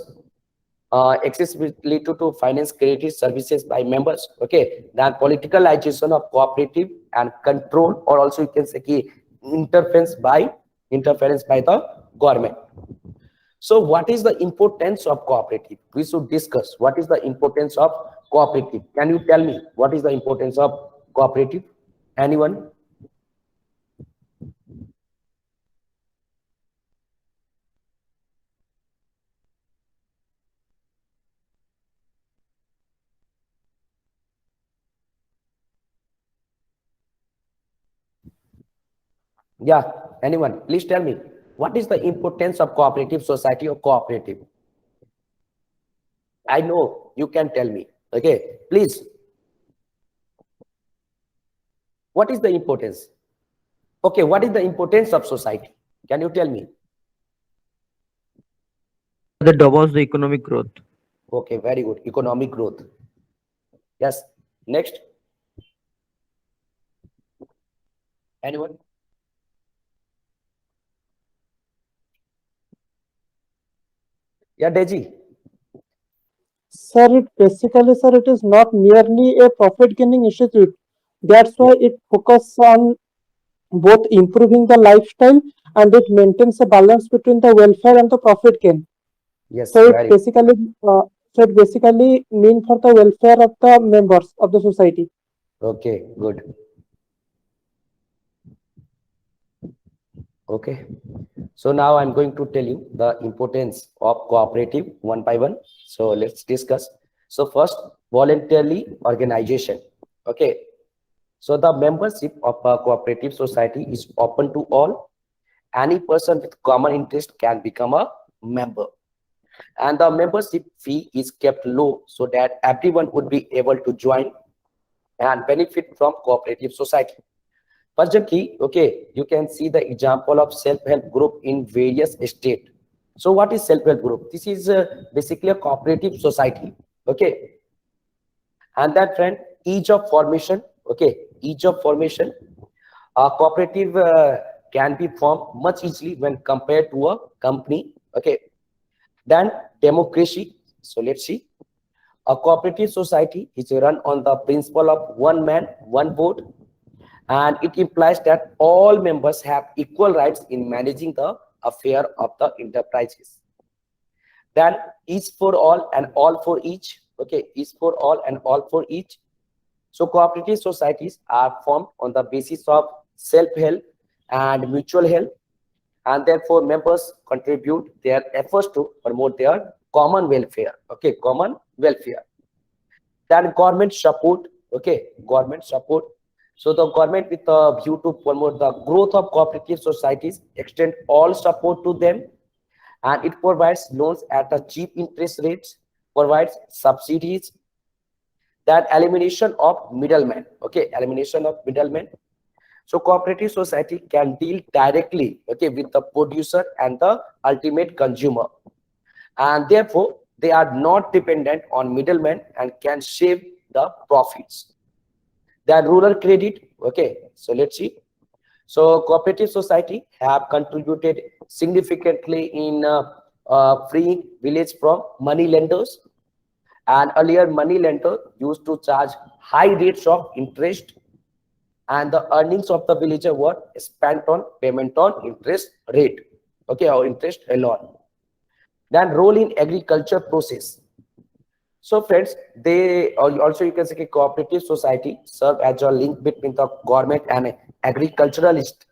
accessibility to finance credit services by members. Okay, then politicalization of cooperative and control, or also you can say interference by the government. So what is the importance of cooperative? We should discuss what is the importance of cooperative. Can you tell me what is the importance of cooperative? Anyone? Yeah, anyone? Please tell me what is the importance of cooperative society or cooperative? I know you can tell me. Okay, please. What is the importance? Okay, what is the importance of society? Can you tell me? That doubles the economic growth. Okay, very good. Economic growth. Yes. Next. Anyone? Yeah, Deji. Sir, it basically, sir, it is not merely a profit-gaining institute. That's why it focuses on both improving the lifestyle and it maintains a balance between the welfare and the profit gain. Yes, So very it basically mean for the welfare of the members of the society. okay, good. Okay. So now I'm going to tell you the importance of cooperative one by one. So let's discuss. So first, voluntarily organization. Okay. So the membership of a cooperative society is open to all. Any person with common interest can become a member. And the membership fee is kept low so that everyone would be able to join and benefit from cooperative society. Presently, okay, you can see the example of self-help group in various states. So what is self-help group? This is basically a cooperative society, okay? And that friend, each of formation, okay, each of formation, a cooperative can be formed much easily when compared to a company, okay? Then democracy. So let's see. A cooperative society is run on the principle of one man, one vote, and it implies that all members have equal rights in managing the affair of the enterprises. Then each for all and all for each. Okay, each for all and all for each. So cooperative societies are formed on the basis of self-help and mutual help, and therefore members contribute their efforts to promote their common welfare. Okay, common welfare. Then government support. Okay, government support. So the government, with a view to promote the growth of cooperative societies, extend all support to them, and it provides loans at a cheap interest rates, provides subsidies. That elimination of middlemen. Okay, elimination of middlemen. So cooperative society can deal directly, okay, with the producer and the ultimate consumer, and therefore they are not dependent on middlemen and can save the profits. That rural credit. Okay, so let's see. So cooperative society have contributed significantly in freeing village from money lenders. And earlier, money lender used to charge high rates of interest, and the earnings of the villager were spent on payment on interest rate, okay, or interest alone. Then role in agriculture process. So friends, they also, you can say, cooperative society serve as a link between the government and agriculturalist,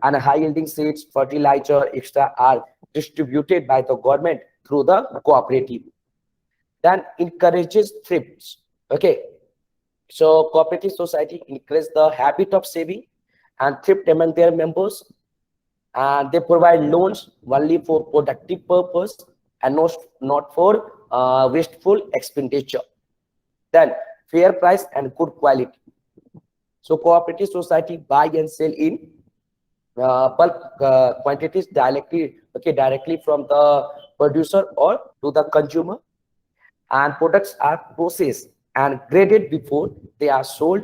and high yielding seeds, fertilizer, extra are distributed by the government through the cooperative. Then encourages thrifts. Okay, so cooperative society encourages the habit of saving and thrift among their members, and they provide loans only for productive purpose and not for wasteful expenditure. Then fair price and good quality. So cooperative society buy and sell in bulk quantities directly, okay, directly from the producer or to the consumer, and products are processed and graded before they are sold,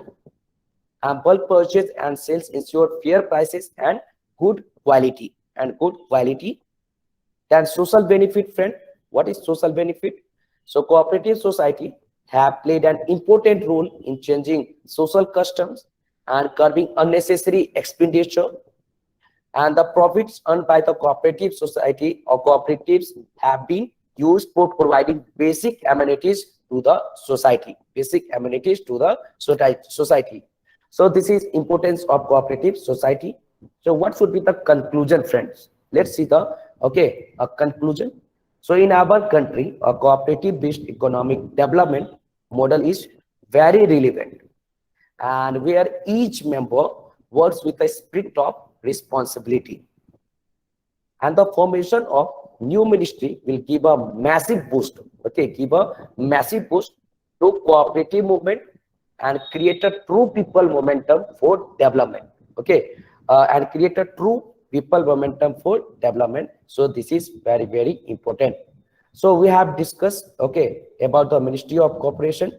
and bulk purchase and sales ensure fair prices and good quality Then social benefit, friend. What is social benefit? So cooperative society have played an important role in changing social customs and curbing unnecessary expenditure, and the profits earned by the cooperative society or cooperatives have been used for providing basic amenities to the society, society. So this is importance of cooperative society. So what should be the conclusion, friends? Let's see the, okay, a conclusion. So in our country, a cooperative based economic development model is very relevant, and where each member works with a spirit of responsibility, and the formation of new ministry will give a massive boost, okay, give a massive boost to cooperative movement and create a true people momentum for development, okay, and create a true people momentum for development. So this is very, very important. So we have discussed, okay, about the Ministry of Cooperation.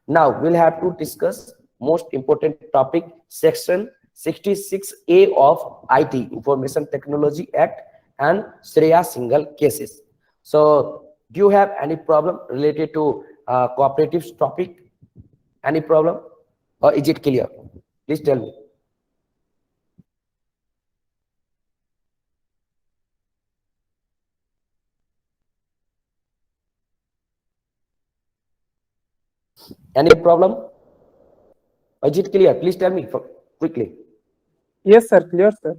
Now we'll have to discuss most important topic, section 66A of IT, Information Technology Act, and Shreya single cases. So do you have any problem related to cooperatives topic? Any problem, or is it clear? Please tell me. Any problem? Or is it clear? Please tell me quickly. Yes, sir. Clear, sir.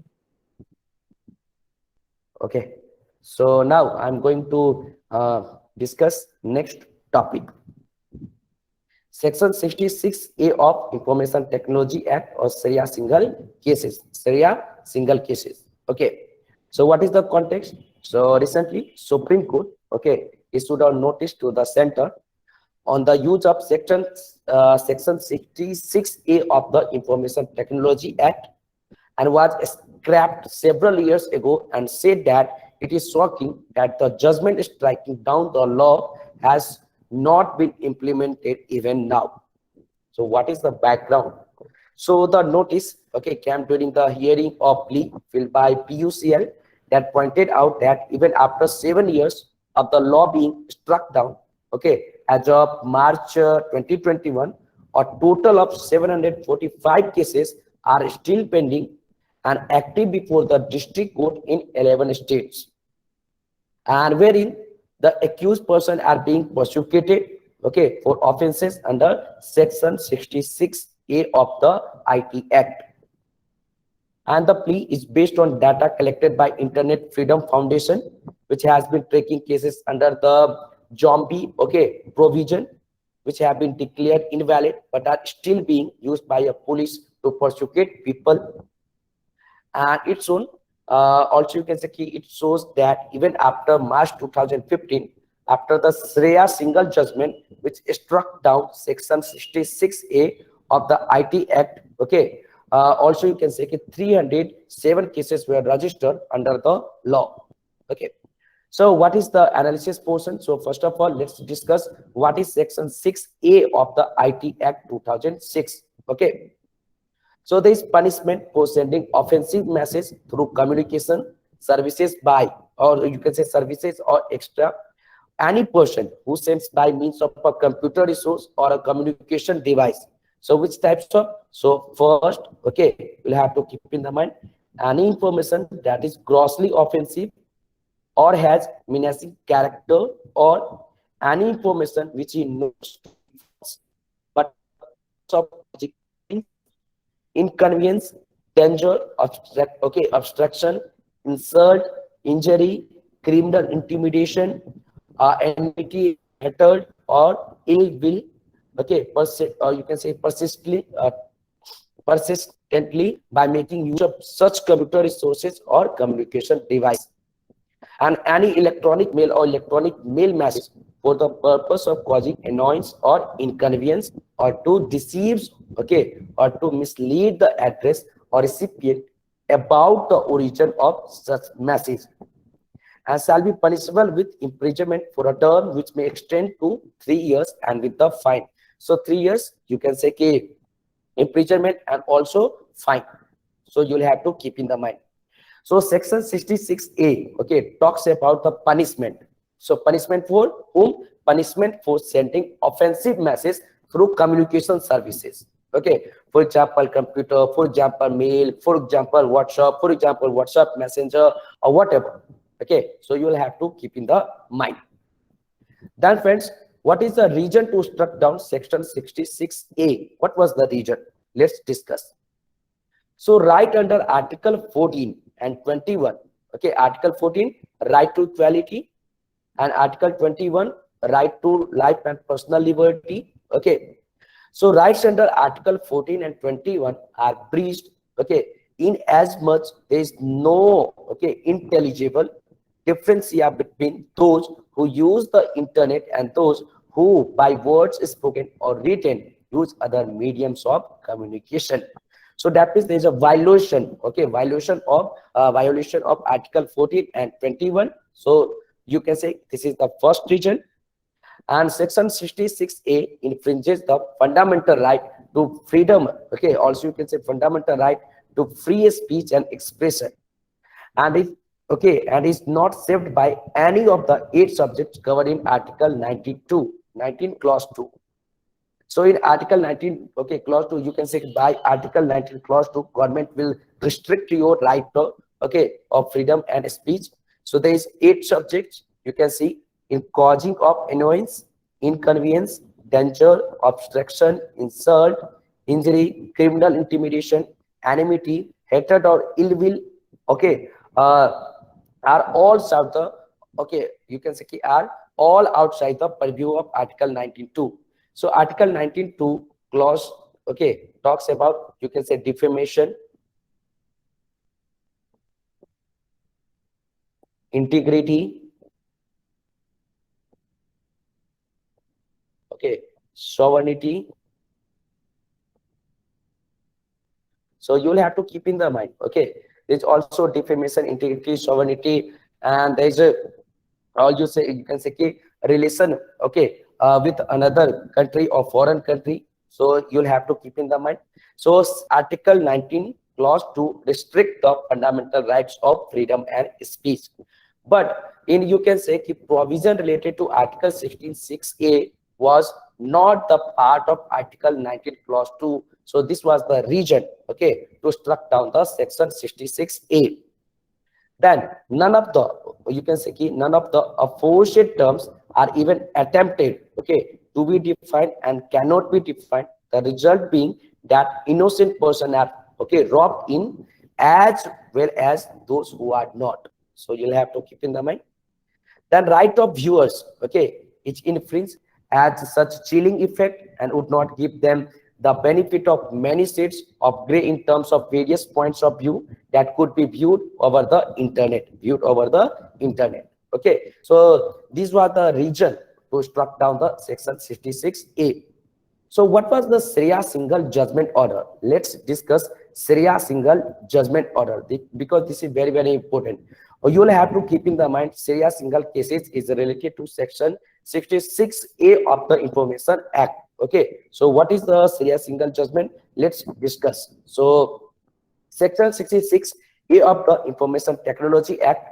Okay, so now I'm going to discuss next topic. Section 66A of Information Technology Act, or Sharia single cases. Sharia single cases. Okay, so what is the context? So recently, Supreme Court, okay, issued a notice to the center on the use of section 66A of the Information Technology Act and was scrapped several years ago, and said that it is shocking that the judgment striking down the law has not been implemented even now. So what is the background? So the notice, okay, came during the hearing of plea filed by PUCL that pointed out that even after 7 years of the law being struck down, okay, as of March 2021, a total of 745 cases are still pending and active before the district court in 11 states, and wherein the accused person are being prosecuted, okay, for offenses under section 66A of the IT Act. And the plea is based on data collected by Internet Freedom Foundation, which has been tracking cases under the zombie, okay, provision, which have been declared invalid but are still being used by a police to prosecute people. And it's shown, also you can say it shows that even after March 2015, after the Shreya single judgment which struck down section 66A of the IT Act, okay, also you can say 307 cases were registered under the law. Okay, so what is the analysis portion? So first of all, let's discuss what is section 6A of the IT Act 2006. Okay, so there is punishment for sending offensive message through communication services by, or you can say services or extra, any person who sends by means of a computer resource or a communication device. So which types of? So first, okay, you'll have to keep in the mind any information that is grossly offensive or has menacing character, or any information which he knows but of inconvenience, danger, obstruction, insult, injury, criminal intimidation, enmity, hatred, or ill will. Okay, or you can say persistently by making use of such computer resources or communication device, and any electronic mail or electronic mail message for the purpose of causing annoyance or inconvenience, or to deceive, okay, or to mislead the address or recipient about the origin of such message, and shall be punishable with imprisonment for a term which may extend to 3 years and with the fine. So 3 years you can say imprisonment and also fine. So you'll have to keep in the mind. So section 66A, okay, talks about the punishment. So punishment for whom? Punishment for sending offensive message through communication services. Okay, for example, computer, for example, mail, for example, WhatsApp, for example, WhatsApp Messenger, or whatever. Okay, so you will have to keep in the mind. Then friends, what is the reason to struck down section 66A? What was the reason? Let's discuss. So right under Article 14 and 21, okay, Article 14, right to equality, and Article 21, right to life and personal liberty. Okay, so rights under Article 14 and 21 are breached, okay, in as much there is no, okay, intelligible difference here between those who use the internet and those who by words spoken or written use other mediums of communication. So that means there is a violation, okay, violation of Article 14 and 21. So you can say this is the first reason. And section 66A infringes the fundamental right to freedom, okay, also you can say fundamental right to free speech and expression, and is, okay, and is not saved by any of the 8 subjects covered in Article 19 clause 2. So in Article 19, okay, clause 2, you can say by Article 19 clause 2, government will restrict your right to, okay, of freedom and speech. So there is 8 subjects you can see: in causing of annoyance, inconvenience, danger, obstruction, insult, injury, criminal intimidation, enmity, hatred, or ill will, okay, are all outside the, okay, you can say are all outside the purview of Article 19.2. So Article 19.2 clause, okay, talks about, you can say, defamation, integrity, okay, sovereignty, So you'll have to keep in the mind. Okay, there's also defamation, integrity, sovereignty, and there's a, or you can say ki relation, okay, with another country or foreign country. So you'll have to keep in the mind. So Article 19 clause 2 restrict the fundamental rights of freedom and speech, but in, you can say, ki provision related to Article 16(6)(a) was not the part of Article 19 clause 2. So this was the reason, okay, to struck down the section 66(a). Then none of the, you can say ki none of the aforesaid terms are even attempted, okay, to be defined and cannot be defined, the result being that innocent person are, okay, robbed in as well as those who are not. So you'll have to keep in the mind. Then right of viewers, okay, it infringe has such chilling effect and would not give them the benefit of many shades of gray in terms of various points of view that could be viewed over the internet, okay. So these were the reason to struck down the section 66(a). So what was the Sharia single judgment order? Let's discuss Sharia single judgment order, because this is very, very important. Or you will have to keep in the mind Sharia single cases is related to section 66(a) of the Information Act. Okay, so what is the Sharia single judgment? Let's discuss. So section 66(a) of the Information Technology Act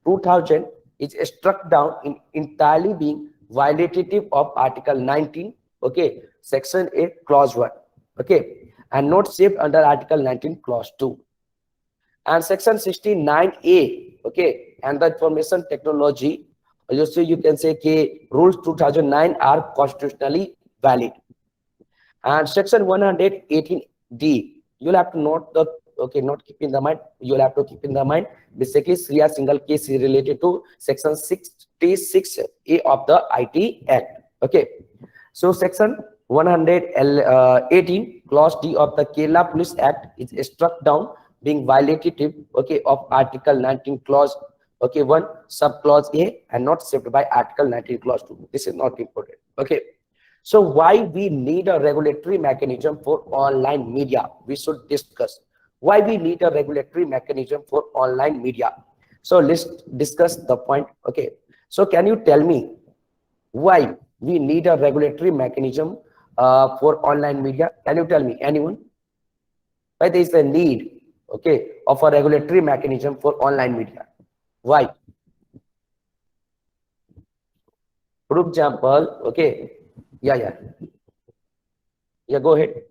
2000 is struck down in entirely being violative of Article 19, okay, section 8 clause 1, okay, and not saved under Article 19 clause 2. And section 69(a), okay, and the Information Technology, you can say K rules 2009 are constitutionally valid. And section 118D, you'll have to note the, okay, not keep in the mind, you'll have to keep in the mind basically Sharia single case is related to section 66(a) of the IT Act. Okay, so section 118 clause D of the Kerala Police Act is struck down being violative, okay, of Article 19 clause, okay, 1 subclause A and not saved by Article 19 clause 2. This is not important. Okay, so why we need a regulatory mechanism for online media? We should discuss why we need a regulatory mechanism for online media. So let's discuss the point. Okay, so can you tell me why we need a regulatory mechanism for online media? Can you tell me, anyone? Why there is a need, okay, of a regulatory mechanism for online media? Why? For example, okay, yeah, go ahead.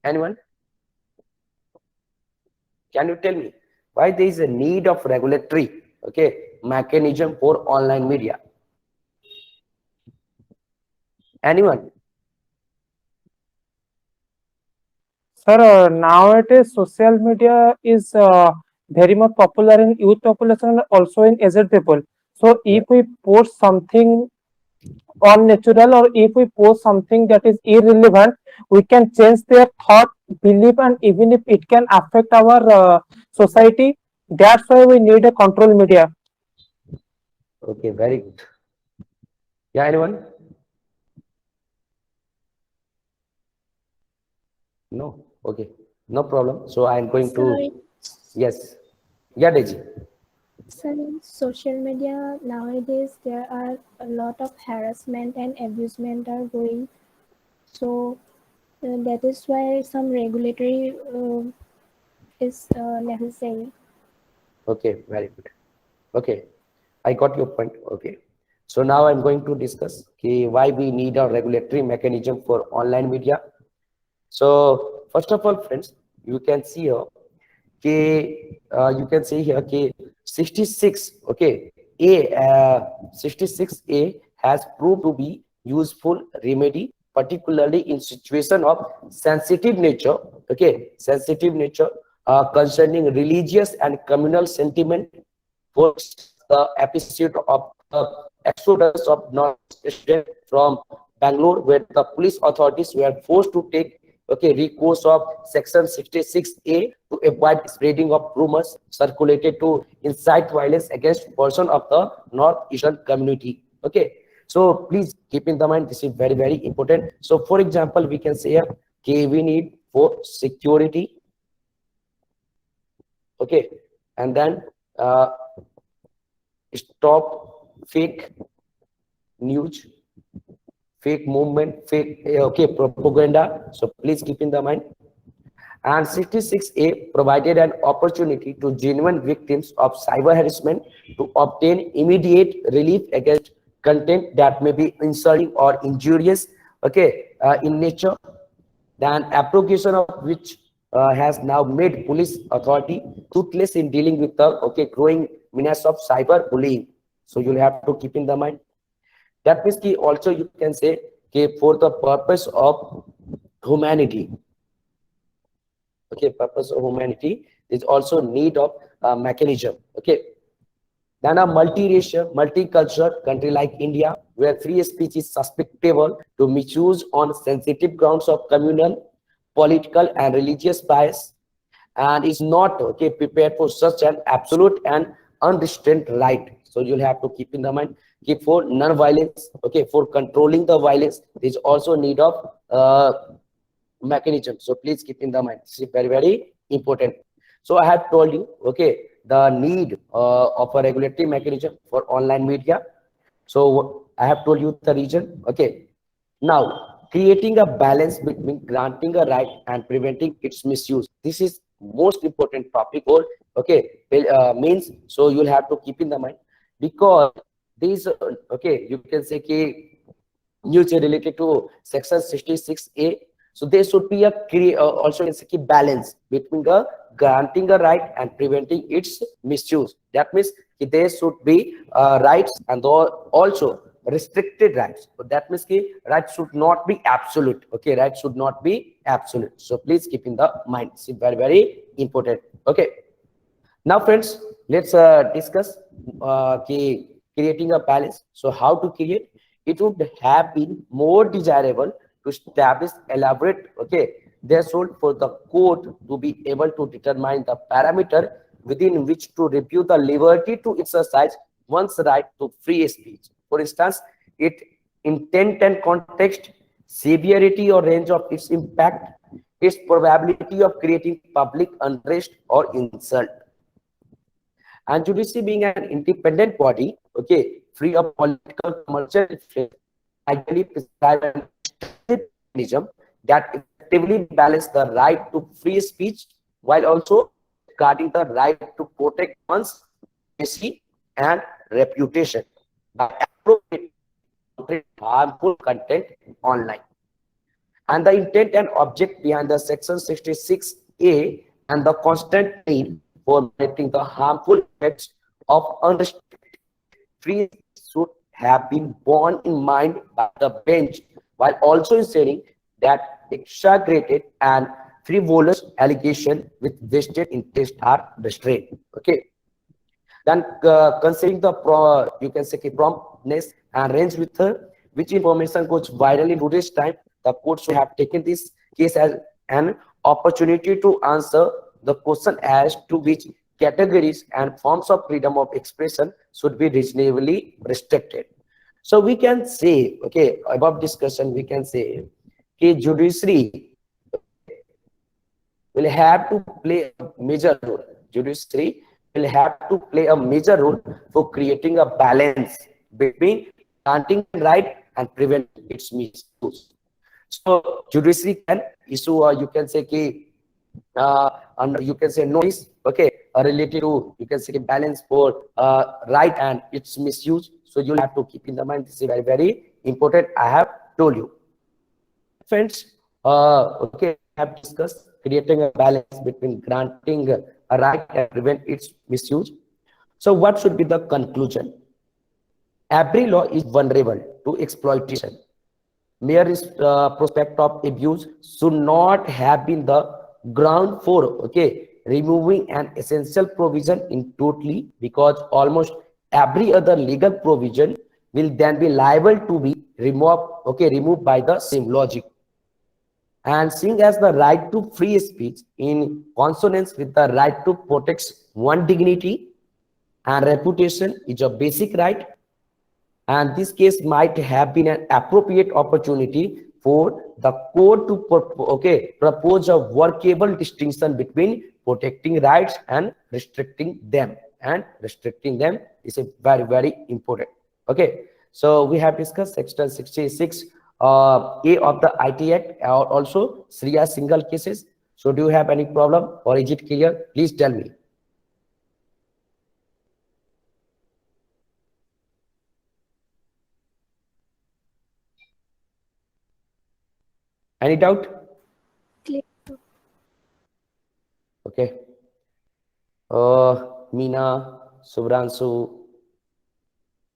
Anyone? Can you tell me why there is a need of regulatory, okay, mechanism for online media? Anyone? Sir, nowadays social media is very much popular in youth population and also in aged people. So if we post something unnatural or if we post something that is irrelevant, we can change their thought, belief, and even if it can affect our society, that's why we need a control media. Okay, very good. Yeah, anyone? No? Okay, no problem. So I'm going Sorry, to, yes. Yeah, Deji. sir, in social media nowadays there are a lot of harassment and abusement are going. So that is why some regulatory is necessary. Okay, very good. Okay, I got your point. Okay, so now I'm going to discuss why we need a regulatory mechanism for online media. So first of all, friends, you can see here, you can see here, 66, okay, 66(a) has proved to be useful remedy, particularly in situation of sensitive nature, okay, concerning religious and communal sentiment. For the episode of the exodus of non-students from Bangalore, where the police authorities were forced to take, okay, recourse of section 66(a) to avoid spreading of rumors circulated to incite violence against person of the northeastern community. Okay, So please keep in the mind, this is very, very important. So for example, we can say, okay, we need for security, okay, and then stop fake news, fake movement, fake, okay, propaganda. So please keep in the mind. And 66A provided an opportunity to genuine victims of cyber harassment to obtain immediate relief against content that may be insulting or injurious, okay, in nature. Then application of which has now made police authority toothless in dealing with the, okay, growing menace of cyber bullying. So you'll have to keep in the mind. That means ki also you can say, okay, for the purpose of humanity, okay, purpose of humanity is also need of mechanism, okay. Then a multiracial, multicultural country like India, where free speech is susceptible to misuse on sensitive grounds of communal, political, and religious bias, and is not, okay, prepared for such an absolute and unrestrained right. So you'll have to keep in the mind, keep for non-violence, okay, for controlling the violence, there is also need of mechanism. So please keep in the mind, this is very, very important. So I have told you, okay, the need of a regulatory mechanism for online media. So I have told you the reason, okay. Now, creating a balance between granting a right and preventing its misuse. This is most important topic, or, okay, means, so you'll have to keep in the mind, because these, okay, you can say ki news related to section 66A. So there should be a also you can say ki balance between the granting a right and preventing its misuse. That means ki there should be rights and also restricted rights. So that means ki rights should not be absolute. Okay, rights should not be absolute. So please keep in the mind. It's very, very important. Okay. Now, friends, let's discuss creating a balance. So how to create? It would have been more desirable to establish elaborate, okay, threshold for the court to be able to determine the parameter within which to review the liberty to exercise one's right to free speech. For instance, its intent and context, severity or range of its impact, its probability of creating public unrest or insult. And judiciary being an independent body, okay, free of political commercial influence, ideally prescribe an mechanism that effectively balance the right to free speech while also guarding the right to protect one's privacy and reputation by appropriate harmful content online. And the intent and object behind the section 66A and the constant need for monitoring the harmful effects of unrestricted free speech should have been borne in mind by the bench, while also ensuring that exaggerated and frivolous allegation with vested interest are restrained. Okay. Then considering the you can say promptness and range with which information goes viral in today's time, the court should have taken this case as an opportunity to answer the question as to which categories and forms of freedom of expression should be reasonably restricted. So we can say, okay, above discussion, we can say judiciary will have to play a major role. Judiciary will have to play a major role for creating a balance between granting right and preventing its misuse. So judiciary can issue, you can say you can say notice, okay, related to, you can say balance for right and its misuse. So you'll have to keep in the mind, this is very, very important. I have told you. Friends, okay, I have discussed creating a balance between granting a right and prevent its misuse. So what should be the conclusion? Every law is vulnerable to exploitation. Mere prospect of abuse should not have been the ground for, okay, removing an essential provision in totally, because almost every other legal provision will then be liable to be removed by the same logic. And seeing as the right to free speech in consonance with the right to protect one's dignity and reputation is a basic right, and this case might have been an appropriate opportunity for the court to propose a workable distinction between protecting rights and restricting them. And restricting them is a very, very important. Okay, so we have discussed section 66 A of the IT Act, also Sharia single cases. So do you have any problem or is it clear? Please tell me. Any doubt? Clear. Okay. Meena, Subhranshu,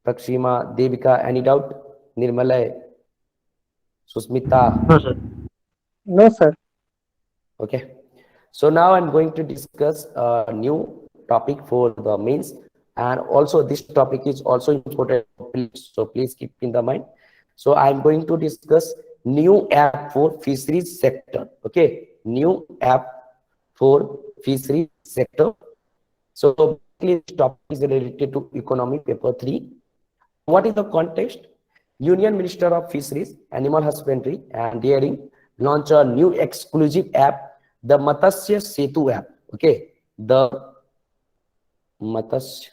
Prakshima, Devika, any doubt? Nirmalay, Susmita. No, sir. No, sir. Okay. So now I'm going to discuss a new topic for the mains, and also this topic is also important. So please keep in the mind. So I'm going to discuss new app for fisheries sector. Okay, new app for fisheries sector. So this topic is related to economy paper 3. What is the context? Union Minister of Fisheries, Animal Husbandry and Dairying launch a new exclusive app, the Matsya Setu app. Okay, the Matsya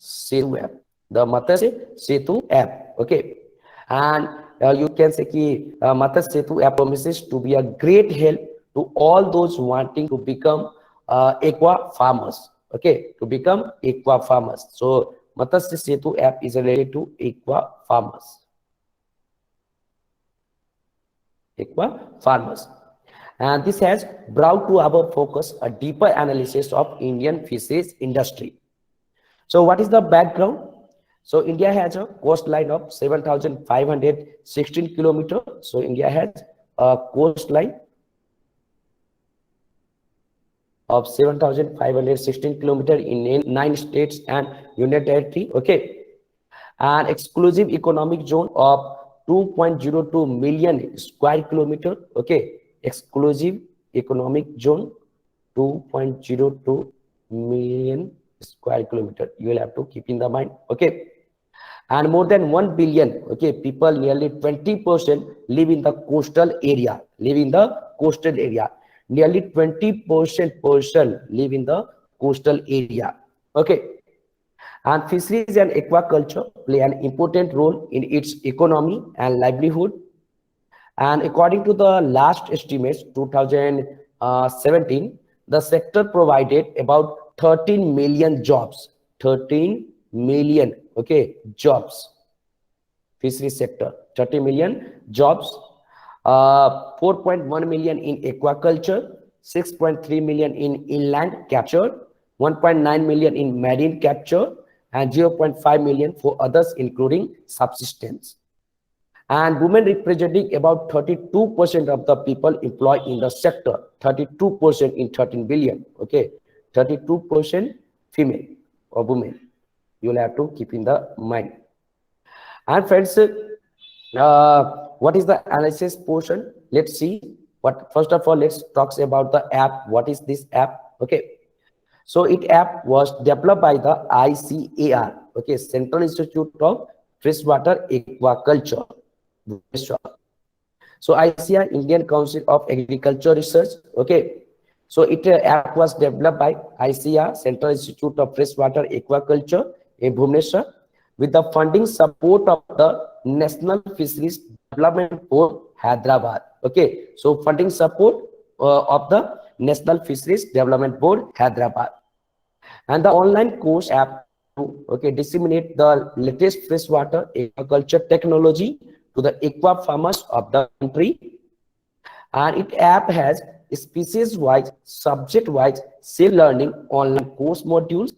Setu app, the Matsya Setu app. Okay, and you can say ki Matsya Setu app promises to be a great help to all those wanting to become aqua farmers. Okay, to become aqua farmers. So Matsya Setu app is related to aqua farmers. Aqua farmers. And this has brought to our focus a deeper analysis of Indian fisheries industry. So what is the background? So India has a coastline of 7,516 kilometers. So India has a coastline of 7,516 kilometers in 9 states and union territory. Okay, an exclusive economic zone of 2.02 million square kilometer. Okay, exclusive economic zone 2.02 million square kilometer. You will have to keep in the mind. Okay, and more than 1 billion people, nearly 20% live in the coastal area. Nearly 20% live in the coastal area. Okay, and fisheries and aquaculture play an important role in its economy and livelihood. And according to the last estimates, 2017, the sector provided about 13 million jobs. 13 million jobs. Fisheries sector, 30 million jobs. 4.1 million in aquaculture, 6.3 million in inland capture, 1.9 million in marine capture, and 0.5 million for others, including subsistence. And women representing about 32% of the people employed in the sector, 32% in 13 billion. Okay, 32% female or women. You will have to keep in the mind. And friends, what is the analysis portion? Let's see. What first of all, let's talk about the app. What is this app? Okay, so it app was developed by the ICAR. Okay, Central Institute of Freshwater Aquaculture. So ICAR, Indian Council of Agriculture Research. Okay, so it app was developed by ICAR, Central Institute of Freshwater Aquaculture in Bhubaneswar, with the funding support of the National Fisheries Development Board, Hyderabad. Okay, so funding support of the National Fisheries Development Board, Hyderabad. And the online course app to disseminate the latest freshwater aquaculture technology to the aqua farmers of the country. And it app has species-wise, subject-wise, self-learning online course modules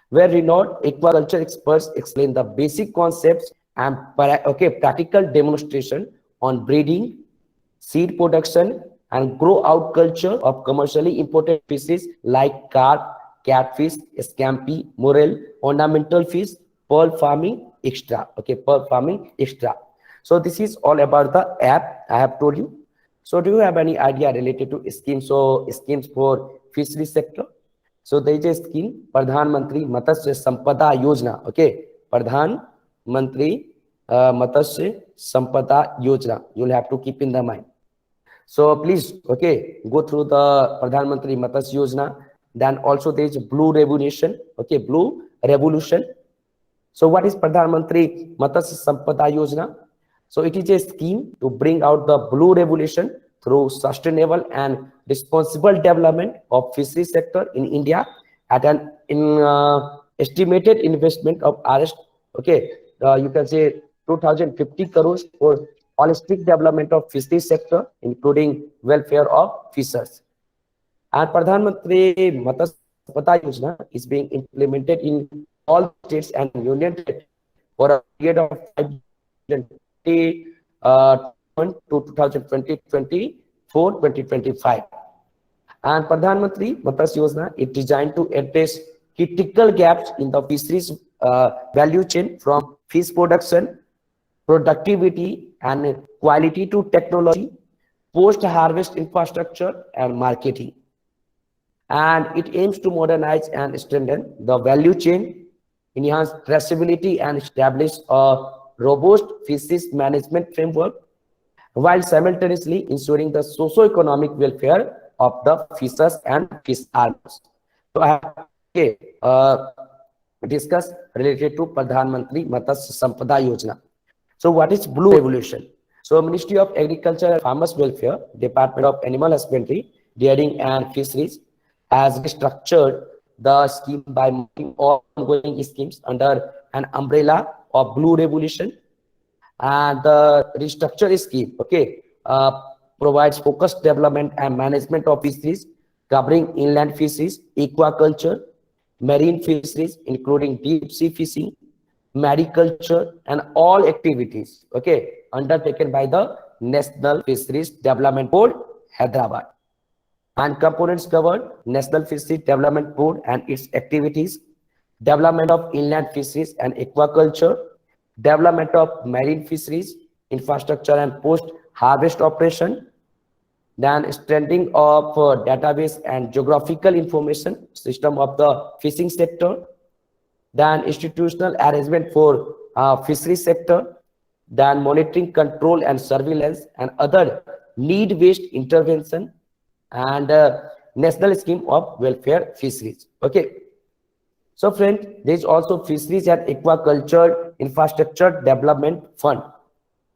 where renowned aquaculture experts explain the basic concepts and practical demonstration on breeding, seed production, and grow out culture of commercially important species like carp, catfish, scampi, morel, ornamental fish, pearl farming, extra. Okay, pearl farming, extra. So this is all about the app I have told you. So do you have any idea related to schemes or schemes for fishery sector? So there is a scheme, Pradhan Mantri Matsya Sampada Yojana. Okay, Pradhan Mantri Matsya Sampada Yojana. You'll have to keep in the mind. So please, okay, go through the Pradhan Mantri Matsya Yojana. Then also there is Blue Revolution. Okay, Blue Revolution. So what is Pradhan Mantri Matsya Sampada Yojana? So it is a scheme to bring out the blue revolution through sustainable and responsible development of fishery sector in India at an estimated investment of you can say 2050 crores for holistic development of fishery sector, including welfare of fishers. And Pradhan Mantri Matsya Sampada Yojana is being implemented in all states and union territories for a period of 5 years, 2024-2025. And Pradhan Mantri Matsya Yojana is designed to address critical gaps in the fisheries value chain, from fish production, productivity, and quality to technology, post-harvest infrastructure, and marketing. And it aims to modernize and strengthen the value chain, enhance traceability, and establish a robust fisheries management framework, while simultaneously ensuring the socio-economic welfare of the fishers and fish farmers. So I have discussed related to Pradhan Mantri Matsya Sampada Yojana. So what is Blue Revolution? So Ministry of Agriculture and Farmers Welfare, Department of Animal Husbandry, Dairying and Fisheries has restructured the scheme by moving all ongoing schemes under an umbrella of Blue Revolution. And the restructured scheme, provides focused development and management of fisheries, covering inland fisheries, aquaculture, marine fisheries, including deep sea fishing, mariculture, and all activities, undertaken by the National Fisheries Development Board, Hyderabad. And components covered: National Fisheries Development Board and its activities, development of inland fisheries and aquaculture, development of marine fisheries, infrastructure and post-harvest operation, then strengthening of database and geographical information system of the fishing sector, then institutional arrangement for fishery sector, then monitoring, control, and surveillance, and other need-based intervention, and national scheme of welfare fisheries. So friends, there is also Fisheries and Aquaculture Infrastructure Development Fund.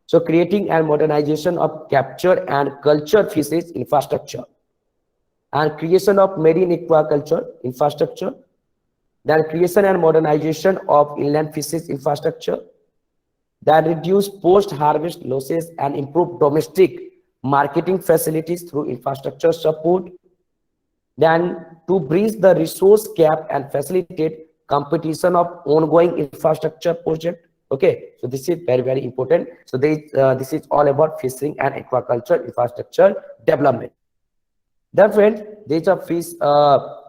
So creating and modernization of capture and culture fisheries infrastructure, and creation of marine aquaculture infrastructure, then creation and modernization of inland fisheries infrastructure, that reduce post-harvest losses and improve domestic marketing facilities through infrastructure support, then to bridge the resource gap and facilitate competition of ongoing infrastructure project. So this is very, very important. So this is all about fishing and aquaculture infrastructure development. Then friends, there's a fish,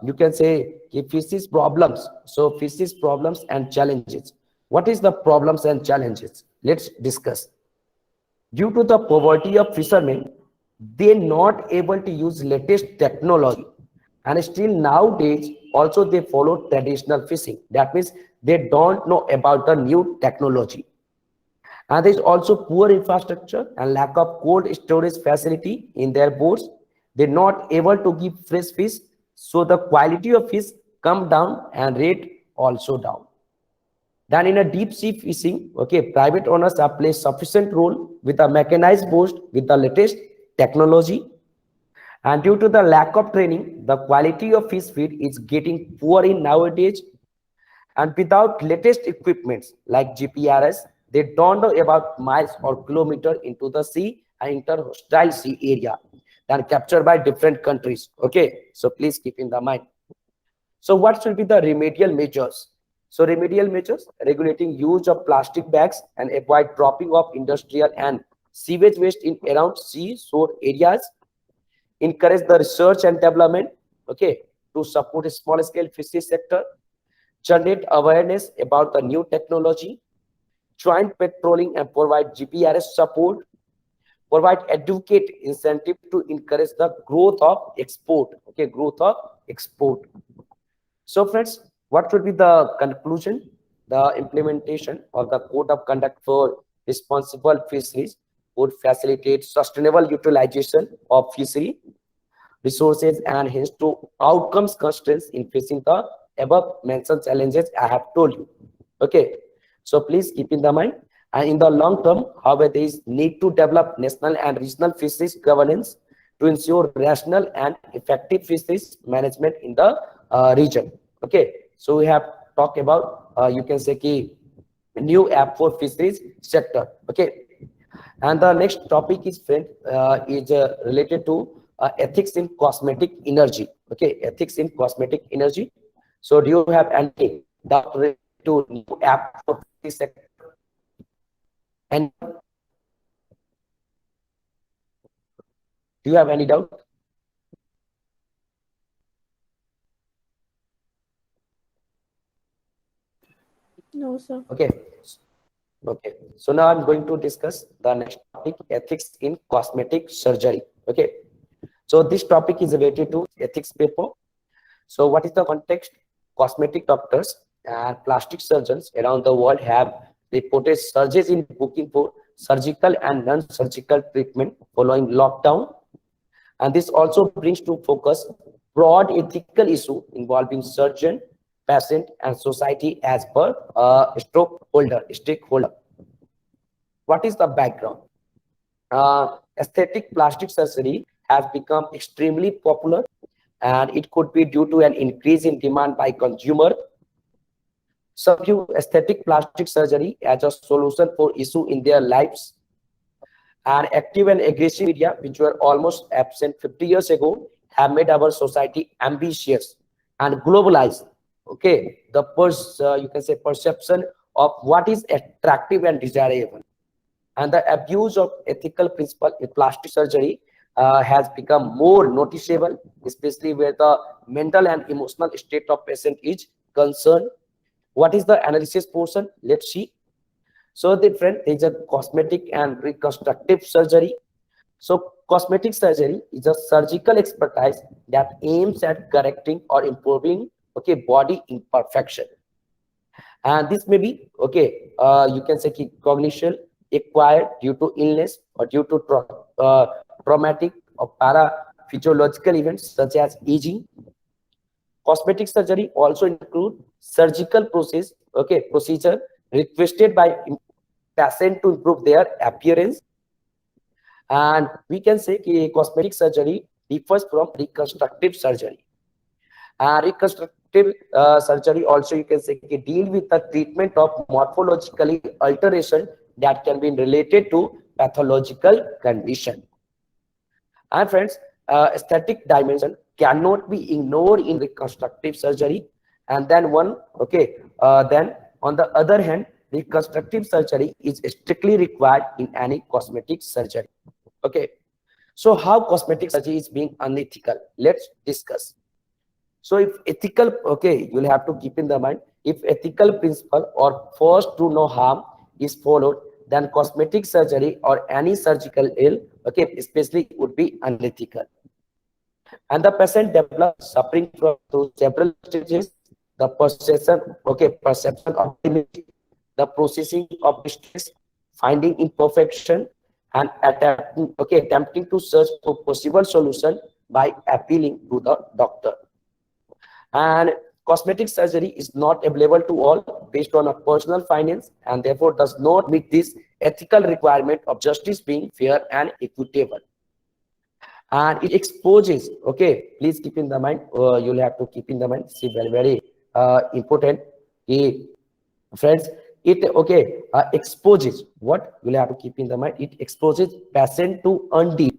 you can say fishes problems. So fishes problems and challenges. What is the problems and challenges? Let's discuss. Due to the poverty of fishermen, they're not able to use latest technology, and still nowadays also they follow traditional fishing. That means they don't know about the new technology. And there's also poor infrastructure and lack of cold storage facility in their boats. They're not able to give fresh fish, so the quality of fish come down and rate also down. Then in a deep sea fishing, private owners have played sufficient role with a mechanized boat with the latest technology. And due to the lack of training, the quality of fish feed is getting poor in nowadays. And without latest equipments like GPRS, they don't know about miles or kilometers into the sea and inter-hostile sea area that captured by different countries. So please keep in the mind. So what should be the remedial measures? So remedial measures: regulating use of plastic bags and avoid dropping of industrial and sewage waste in around sea-shore areas. Encourage the research and development, to support a small-scale fishery sector. Generate awareness about the new technology. Joint patrolling and provide GPRS support. Provide educate incentive to encourage the growth of export. Growth of export. So friends, what should be the conclusion? The implementation of the code of conduct for responsible fisheries would facilitate sustainable utilization of fishery resources and hence to outcomes constraints in facing the above mentioned challenges I have told you. Okay, so please keep in the mind. And in the long term, however, there is need to develop national and regional fisheries governance to ensure rational and effective fisheries management in the region. Okay, so we have talked about you can say key new app for fisheries sector. Okay, and the next topic is friend related to ethics in cosmetic energy. Okay, ethics in cosmetic energy. So do you have any doubt related to new app for this sector? And do you have any doubt? No, sir. Okay. Okay. So now I'm going to discuss the next topic, ethics in cosmetic surgery. Okay. So this topic is related to ethics paper. So what is the context? Cosmetic doctors and plastic surgeons around the world have reported surges in booking for surgical and non-surgical treatment following lockdown. And this also brings to focus broad ethical issue involving surgeon, patient, and society as per stakeholder. What is the background? Aesthetic plastic surgery has become extremely popular, and it could be due to an increase in demand by consumer. Some view aesthetic plastic surgery as a solution for issue in their lives. And active and aggressive media, which were almost absent 50 years ago, have made our society ambitious and globalized. Okay, the you can say perception of what is attractive and desirable, and the abuse of ethical principle in plastic surgery has become more noticeable, especially where the mental and emotional state of patient is concerned. What is the analysis portion? Let's see. So the friend, there is a cosmetic and reconstructive surgery. So cosmetic surgery is a surgical expertise that aims at correcting or improving body imperfection. And this may be you can say cognition acquired due to illness or due to traumatic or paraphysiological events such as aging. Cosmetic surgery also include surgical procedure requested by patient to improve their appearance. And we can say cosmetic surgery differs from reconstructive surgery. Reconstructive surgery also, you can say, deal with the treatment of morphologically alteration that can be related to pathological condition. And friends, aesthetic dimension cannot be ignored in reconstructive surgery. And then then on the other hand, reconstructive surgery is strictly required in any cosmetic surgery. Okay, so how cosmetic surgery is being unethical? Let's discuss. So if ethical, you'll have to keep in the mind, if ethical principle or first to no harm is followed, then cosmetic surgery or any surgical ill, especially would be unethical. And the patient develops suffering from those several stages, the perception of image, the processing of distress, finding imperfection, and attempting to search for possible solution by appealing to the doctor. And cosmetic surgery is not available to all based on a personal finance, and therefore does not meet this ethical requirement of justice being fair and equitable. And it exposes, please keep in the mind, you'll have to keep in the mind, see, very important, friends, it exposes what you'll have to keep in the mind, it exposes patient to undue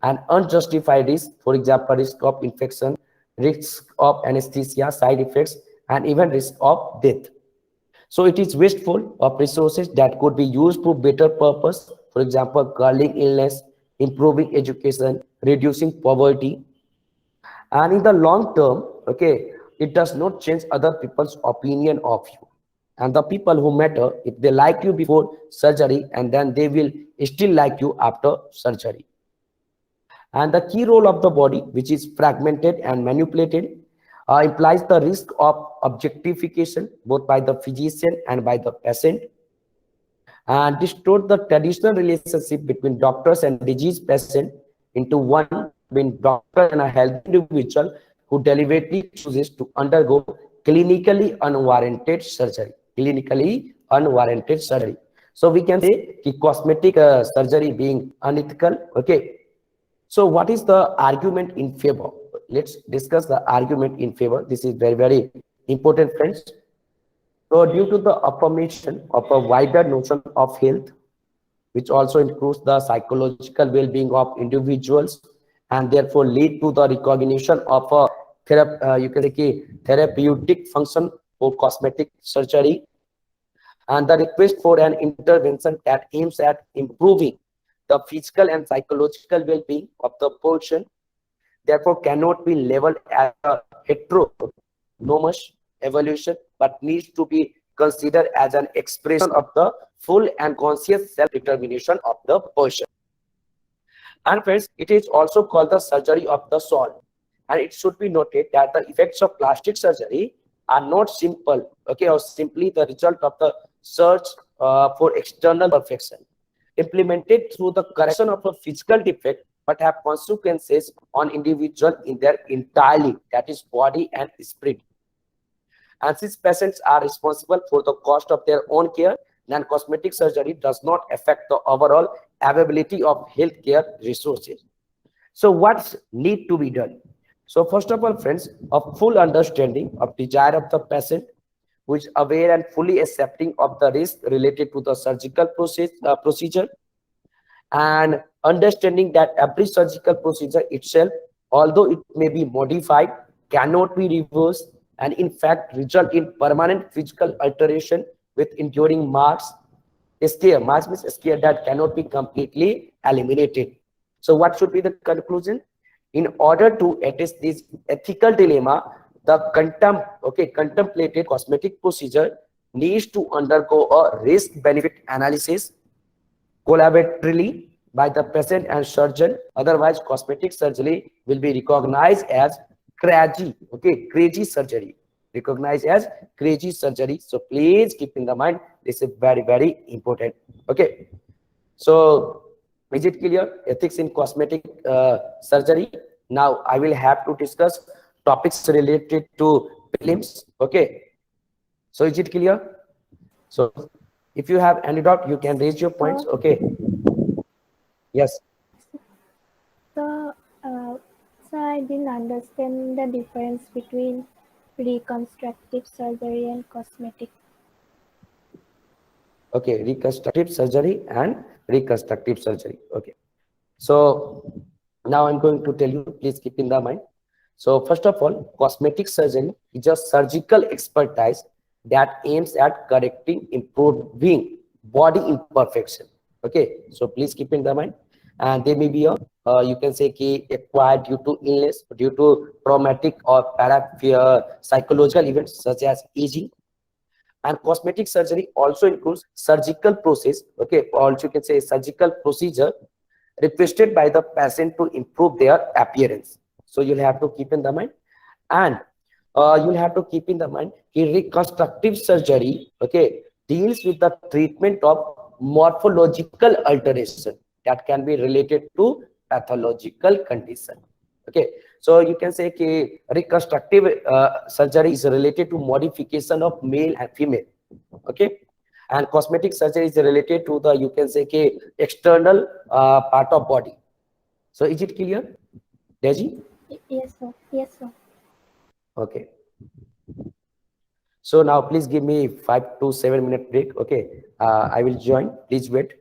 and unjustified risk, for example, risk of infection, risk of anesthesia, side effects, and even risk of death. So it is wasteful of resources that could be used for better purpose, for example, curing illness, improving education, reducing poverty. And in the long term, it does not change other people's opinion of you. And the people who matter, if they like you before surgery, and then they will still like you after surgery. And the key role of the body, which is fragmented and manipulated, implies the risk of objectification both by the physician and by the patient, and distort the traditional relationship between doctors and disease patient into one between doctor and a healthy individual who deliberately chooses to undergo clinically unwarranted surgery. Clinically unwarranted surgery. So we can say कि cosmetic surgery being unethical. Okay. So what is the argument in favor? Let's discuss the argument in favor. This is very, very important, friends. So due to the affirmation of a wider notion of health, which also includes the psychological well-being of individuals and therefore lead to the recognition of a you can say therapeutic function for cosmetic surgery, and the request for an intervention that aims at improving the physical and psychological well-being of the person therefore cannot be labeled as a heteronomous evolution, but needs to be considered as an expression of the full and conscious self-determination of the person. And friends, it is also called the surgery of the soul. And it should be noted that the effects of plastic surgery are not simple, okay, or simply the result of the search for external perfection, implemented through the correction of a physical defect, but have consequences on individual in their entirely, that is body and spirit. And since patients are responsible for the cost of their own care, then cosmetic surgery does not affect the overall availability of healthcare resources. So what need to be done? So first of all, friends, a full understanding of desire of the patient, who is aware and fully accepting of the risk related to the surgical procedure, and understanding that every surgical procedure itself, although it may be modified, cannot be reversed and in fact result in permanent physical alteration with enduring marks. Marks means scare that cannot be completely eliminated. So what should be the conclusion? In order to address this ethical dilemma, the contemplated cosmetic procedure needs to undergo a risk-benefit analysis collaboratively by the patient and surgeon. Otherwise, cosmetic surgery will be recognized as crazy surgery. Recognized as crazy surgery. So please keep in the mind, this is very, very important. Okay. So is it clear? Ethics in cosmetic surgery. Now I will have to discuss topics related to prelims. Okay. So is it clear? So if you have any doubt, you can raise your points. Okay. Yes. So, so I didn't understand the difference between reconstructive surgery and cosmetic. Okay. Reconstructive surgery and reconstructive surgery. Okay. So now I'm going to tell you, please keep in the mind. So first of all, cosmetic surgery is a surgical expertise that aims at correcting, improving body imperfection. Okay, so please keep in the mind. And there may be a, you can say, acquired due to illness, due to traumatic or psychological events such as aging. And cosmetic surgery also includes surgical process, okay, or also you can say surgical procedure requested by the patient to improve their appearance. So you'll have to keep in the mind. And you'll have to keep in the mind reconstructive surgery, okay, deals with the treatment of morphological alteration that can be related to pathological condition. Okay, so you can say reconstructive surgery is related to modification of male and female. Okay, and cosmetic surgery is related to the, you can say, external part of body. So is it clear, Deji? Yes, sir. Yes, sir. Okay. So now please give me 5 to 7 minute break. Okay, I will join. Please wait.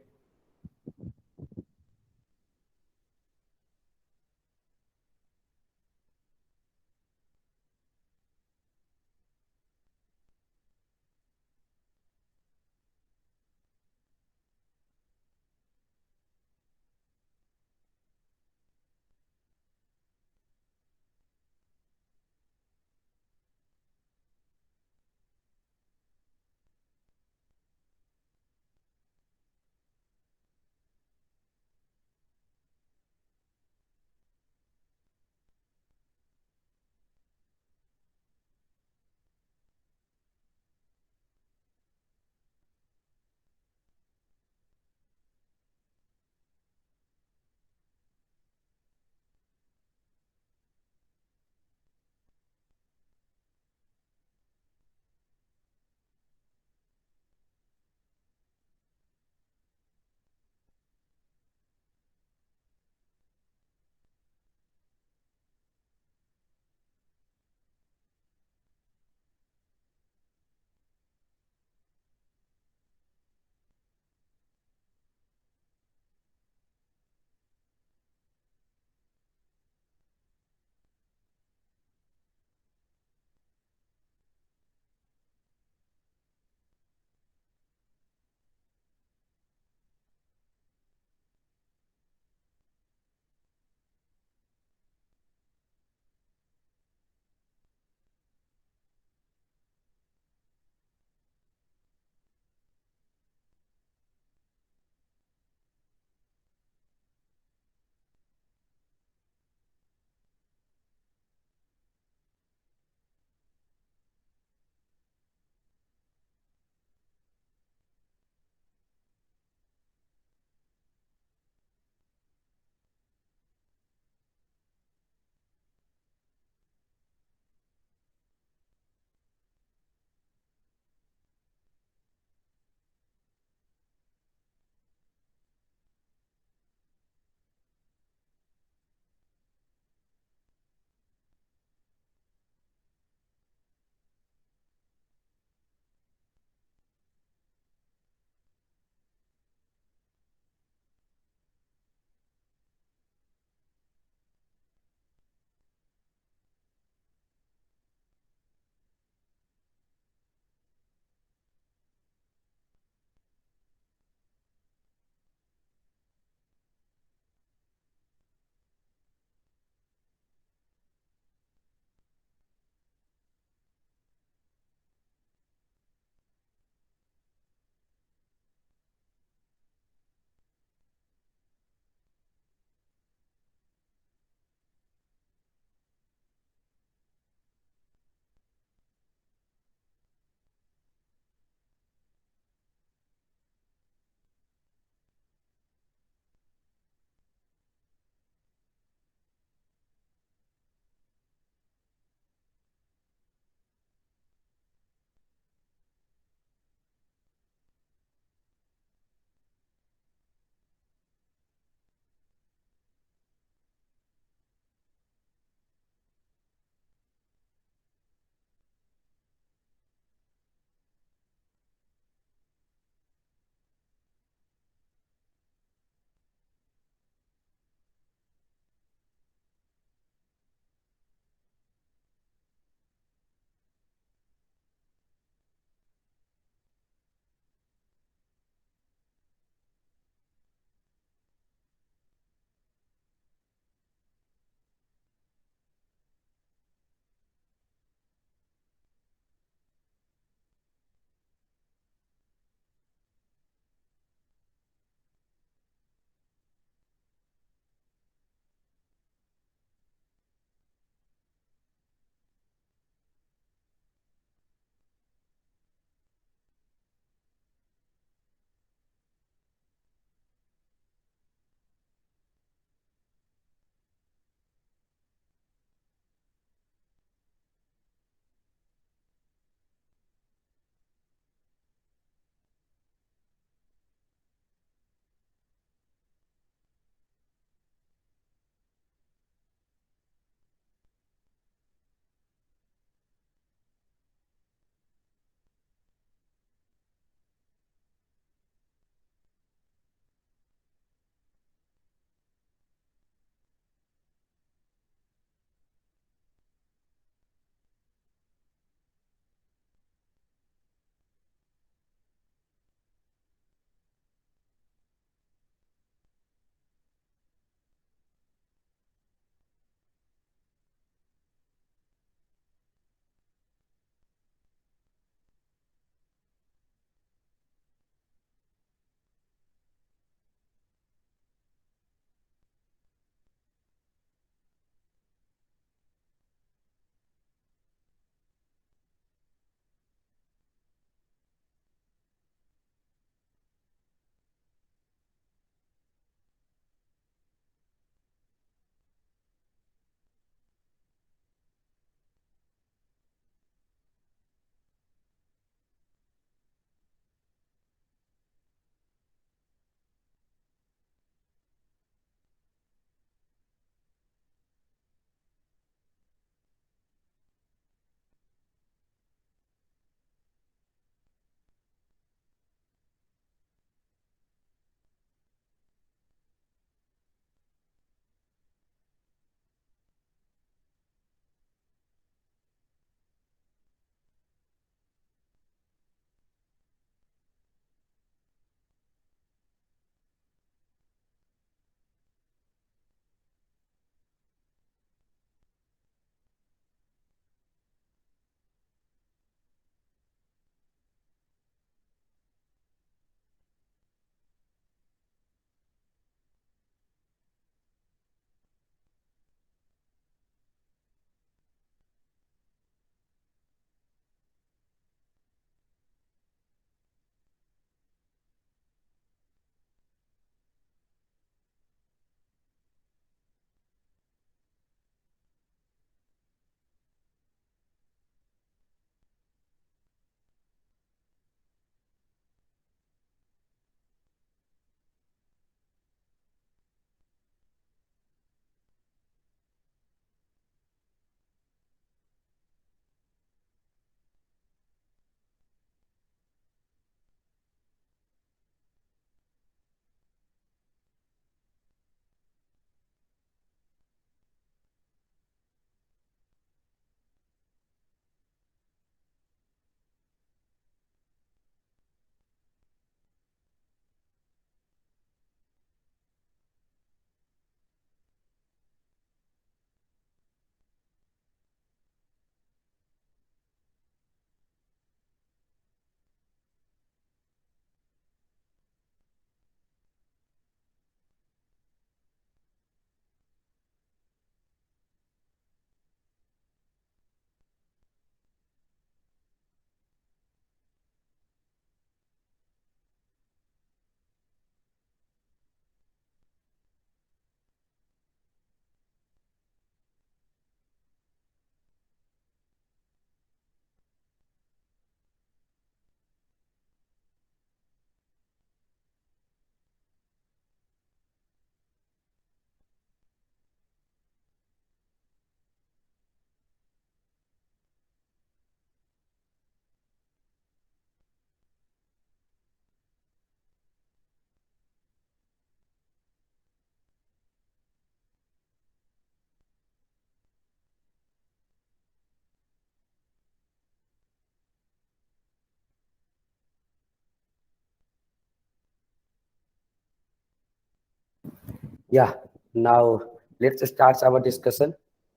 Yeah, now let's start our discussion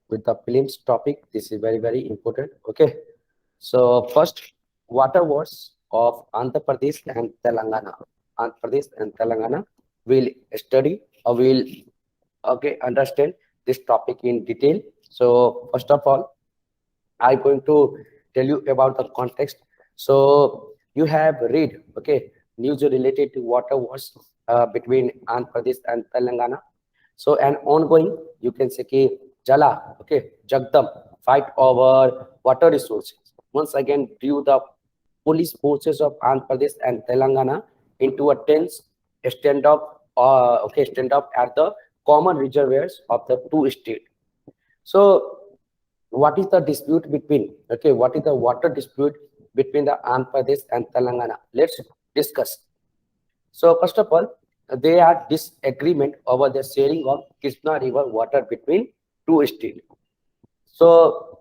with the films topic. This is very important. Okay, so first, water wars of Andhra Pradesh and Telangana. Andhra Pradesh and Telangana will study or will understand this topic in detail. So first of all, I'm going to tell you about the context. So you have read news related to water wars between Andhra Pradesh and Telangana. So an ongoing, you can say ki Jala, Jagdam fight over water resources. Once again, drew the police forces of Andhra Pradesh and Telangana into a tense standoff, standoff at the common reservoirs of the two states. So what is the dispute between, what is the water dispute between the Andhra Pradesh and Telangana? Let's discuss. So first of all, they are disagreement over the sharing of Krishna River water between two states. So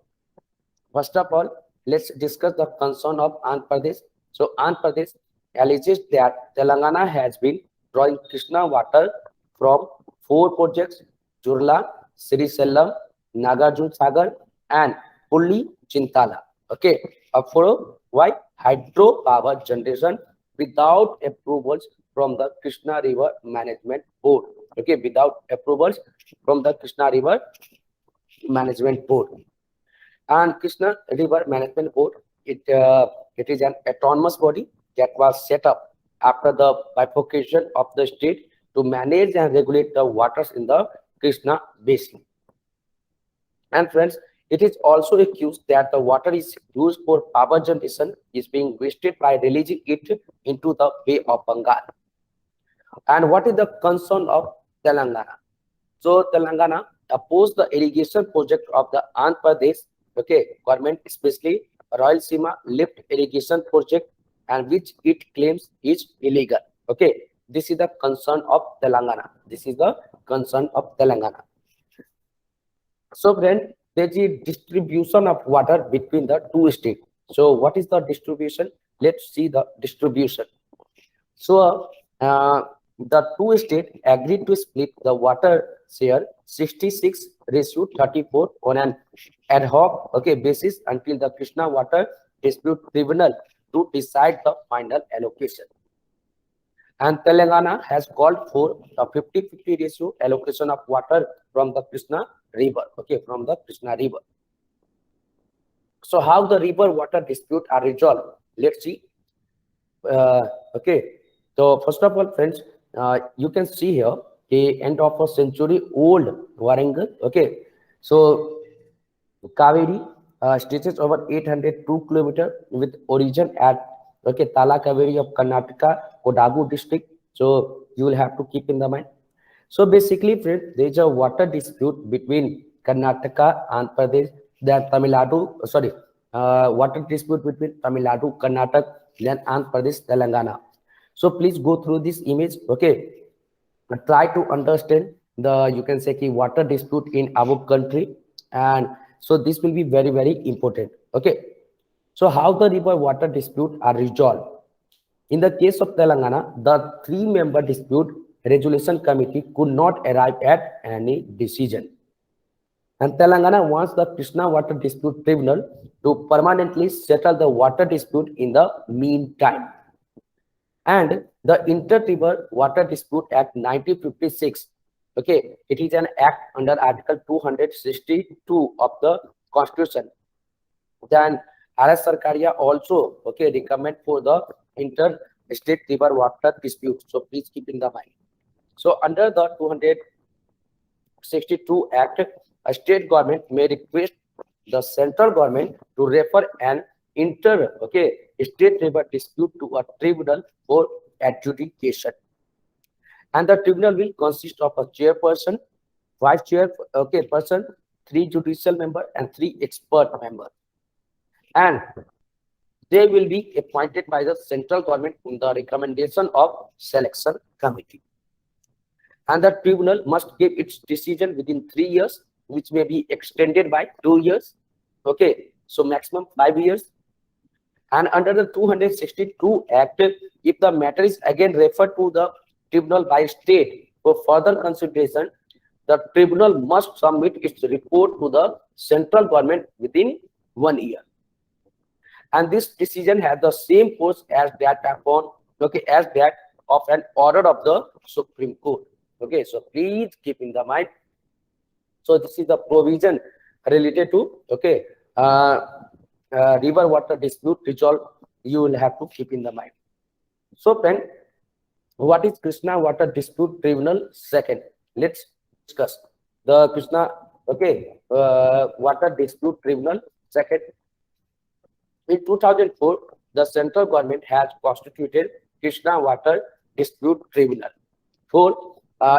first of all, let's discuss the concern of Andhra Pradesh. So Andhra Pradesh alleges that Telangana has been drawing Krishna water from four projects: Jurla, Srisellam, Nagarjun Sagar, and Pulli Chintala. For why hydropower generation without approvals from the Krishna River Management Board. Without approvals from the Krishna River Management Board. And Krishna River Management Board, it is an autonomous body that was set up after the bifurcation of the state to manage and regulate the waters in the Krishna basin. And friends, it is also accused that the water is used for power generation is being wasted by releasing it into the Bay of Bengal. And what is the concern of Telangana? So Telangana opposed the irrigation project of the Andhra Pradesh government, especially Royal Sima lift irrigation project, and which it claims is illegal. This is the concern of Telangana. This is the concern of Telangana. So friend, there is a distribution of water between the two states. So what is the distribution? Let's see the distribution. So the two states agreed to split the water share 66:34 on an ad hoc basis until the Krishna Water Dispute Tribunal to decide the final allocation. And Telangana has called for a 50-50 ratio allocation of water from the Krishna River. From the Krishna River. So how the river water dispute are resolved? Let's see. So first of all, friends, you can see here the end of a century old Warangal. So Kaveri stretches over 802 kilometers with origin at Tala Kaveri of Karnataka, Kodagu district. So you will have to keep in the mind. So basically, friends, there is a water dispute between Karnataka, Andhra Pradesh, then Tamil Nadu. Water dispute between Tamil Nadu, Karnataka, then Andhra Pradesh, Telangana. So please go through this image. Try to understand the, you can say, water dispute in our country, and so this will be very important. So how the river water dispute are resolved? In the case of Telangana, the 3-member dispute resolution committee could not arrive at any decision, and Telangana wants the Krishna Water Dispute Tribunal to permanently settle the water dispute in the meantime. And the Inter-River Water Dispute Act 1956, it is an act under Article 262 of the Constitution. Then RS Sarkaria also recommend for the inter-state river water dispute. So please keep in the mind. So under the 262 Act, a state government may request the central government to refer an state river dispute to a tribunal for adjudication. And the tribunal will consist of a chairperson, vice chairperson, 3 judicial members, and 3 expert members. And they will be appointed by the central government on the recommendation of selection committee. And the tribunal must give its decision within 3 years, which may be extended by 2 years. So maximum 5 years. And under the 262 Act, if the matter is again referred to the tribunal by state, For further consideration, the tribunal must submit its report to the central government within 1 year. And this decision has the same force as that of an order of the Supreme Court. Okay, so please keep in the mind. So this is the provision related to river water dispute resolve. You will have to keep in the mind. So friend, what is Krishna Water Dispute Tribunal? Second, let's discuss the Krishna Water Dispute Tribunal. Second, in 2004, the central government has constituted Krishna Water Dispute Tribunal for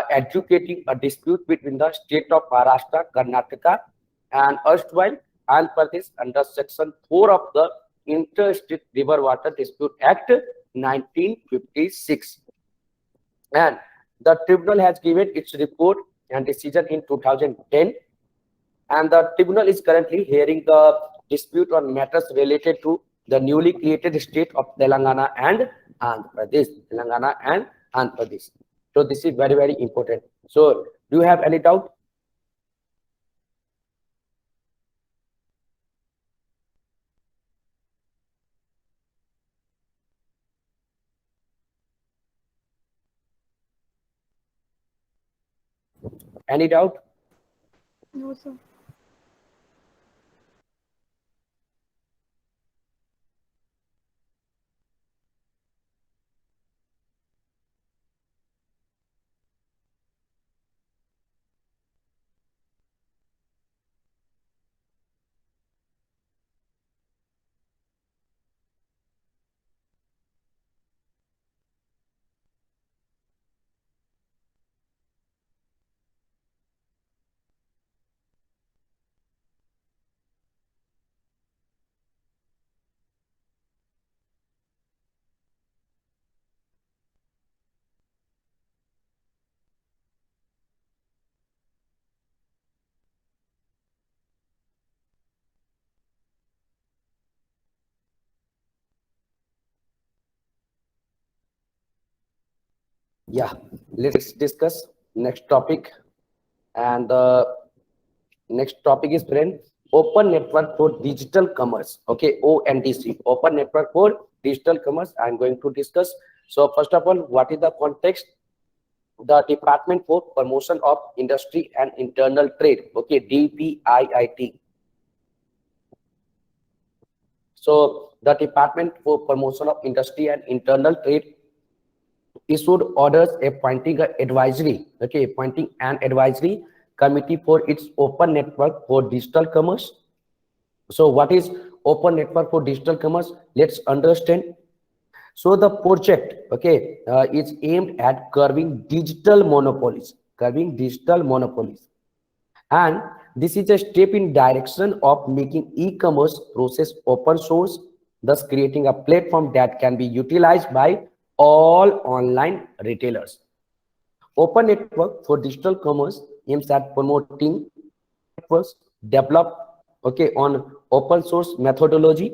adjudicating a dispute between the state of Maharashtra, Karnataka, and erstwhile Andhra Pradesh under Section 4 of the Interstate River Water Dispute Act 1956. And the tribunal has given its report and decision in 2010, and the tribunal is currently hearing the dispute on matters related to the newly created state of Telangana and Andhra Pradesh. So this is very, very important. So do you have any doubt? Any doubt? No, sir. Yeah, let's discuss next topic. And the next topic is friend, Open Network for Digital Commerce. Okay, ONDC, Open Network for Digital Commerce. I'm going to discuss. So first of all, what is the context? The Department for Promotion of Industry and Internal Trade, okay, DPIIT. So the Department for Promotion of Industry and Internal Trade issued orders appointing an advisory committee for its open network for digital commerce. So what is open network for digital commerce? Let's understand. So the project is aimed at curbing digital monopolies, and this is a step in direction of making e-commerce process open source, thus creating a platform that can be utilized by all online retailers. Open Network for Digital Commerce aims at promoting networks developed on open source methodology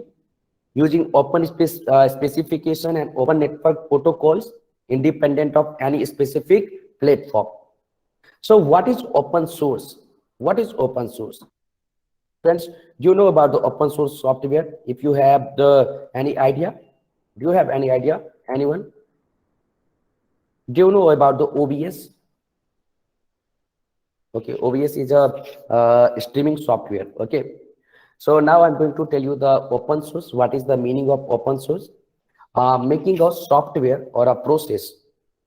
using open specification and open network protocols independent of any specific platform. So what is open source? What is open source? Friends, do you know about the open source software? If you have any idea, do you have any idea? Anyone? Do you know about the OBS? Okay, OBS is a streaming software. Okay, so now I'm going to tell you the open source. What is the meaning of open source? Making a software or a process.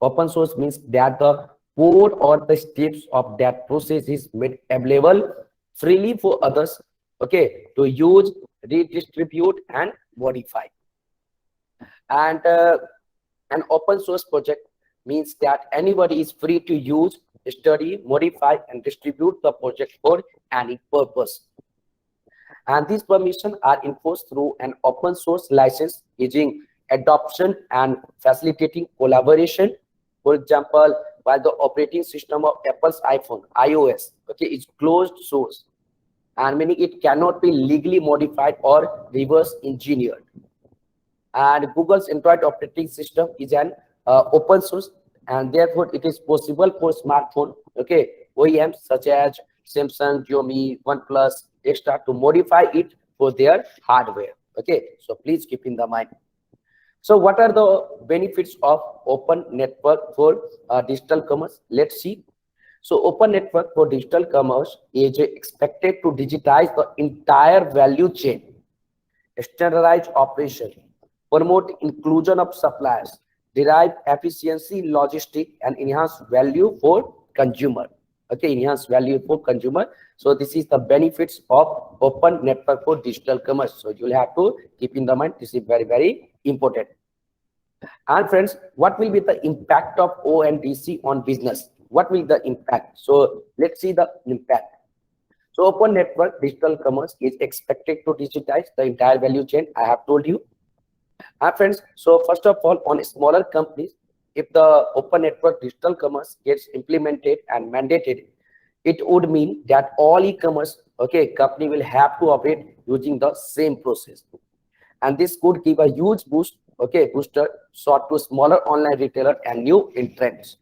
Open source means that the code or the steps of that process is made available freely for others, to use, redistribute, and modify. And an open source project means that anybody is free to use, study, modify, and distribute the project for any purpose. And these permissions are enforced through an open source license, using adoption and facilitating collaboration. For example, while the operating system of Apple's iPhone, iOS, is closed source, and meaning it cannot be legally modified or reverse engineered. And Google's Android operating system is an open source, and therefore it is possible for smartphone, okay, OEMs such as Samsung, Xiaomi, OnePlus, etc. to modify it for their hardware. Okay, so please keep in the mind. So what are the benefits of open network for digital commerce? Let's see. So open network for digital commerce is expected to digitize the entire value chain, standardize operation, promote inclusion of suppliers, derive efficiency logistic, and enhance value for consumer. Okay, enhance value for consumer. So this is the benefits of open network for digital commerce. So you'll have to keep in the mind, this is very, very important. And friends, what will be the impact of ONDC on business? What will the impact? So let's see the impact. So open network digital commerce is expected to digitize the entire value chain. I have told you. And friends, so first of all, on smaller companies, if the open network digital commerce gets implemented and mandated, it would mean that all e-commerce, okay, company will have to operate using the same process, and this could give a huge boost, okay, booster shot to smaller online retailer and new entrants.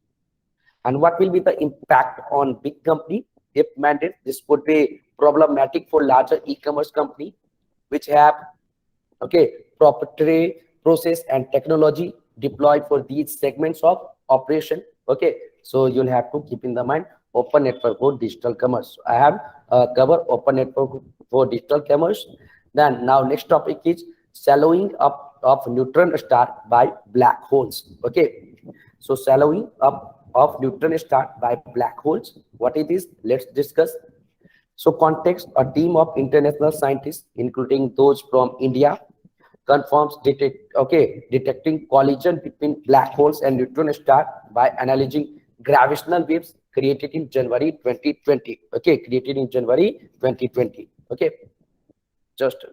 And what will be the impact on big company if mandate? This could be problematic for larger e-commerce company which have, okay, proprietary process and technology deployed for these segments of operation. Okay, so you'll have to keep in the mind open network for digital commerce. I have covered open network for digital commerce. Then now next topic is swallowing up of neutron star by black holes. Okay, so swallowing up of neutron star by black holes, what it is, let's discuss. So context, a team of international scientists, including those from India, confirms detecting collision between black holes and neutron star by analyzing gravitational waves created in January 2020. Okay, created in January 2020. Okay, just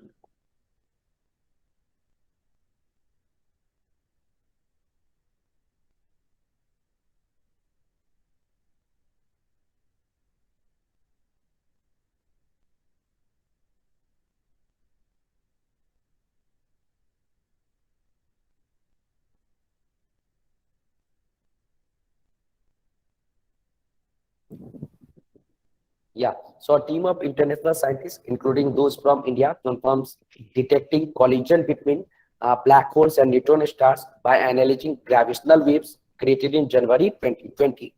yeah. So a team of international scientists, including those from India, confirms detecting collision between black holes and neutron stars by analyzing gravitational waves created in January 2020.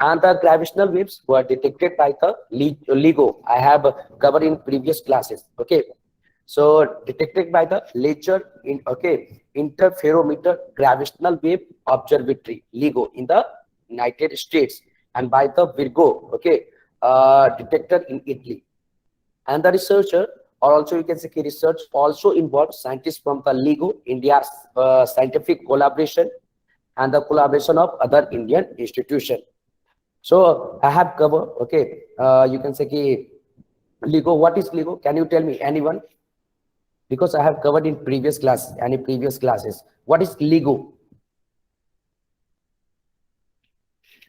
And the gravitational waves were detected by the LIGO. I have covered in previous classes. Okay, so detected by the Interferometer Gravitational Wave Observatory LIGO in the United States, and by the Virgo, okay, detector in Italy. And the researcher, or also you can say research, also involved scientists from the LIGO, India's scientific collaboration, and the collaboration of other Indian institutions. So I have covered, okay, you can say LIGO. What is LIGO? Can you tell me, anyone? Because I have covered in previous class, any previous classes. What is LIGO?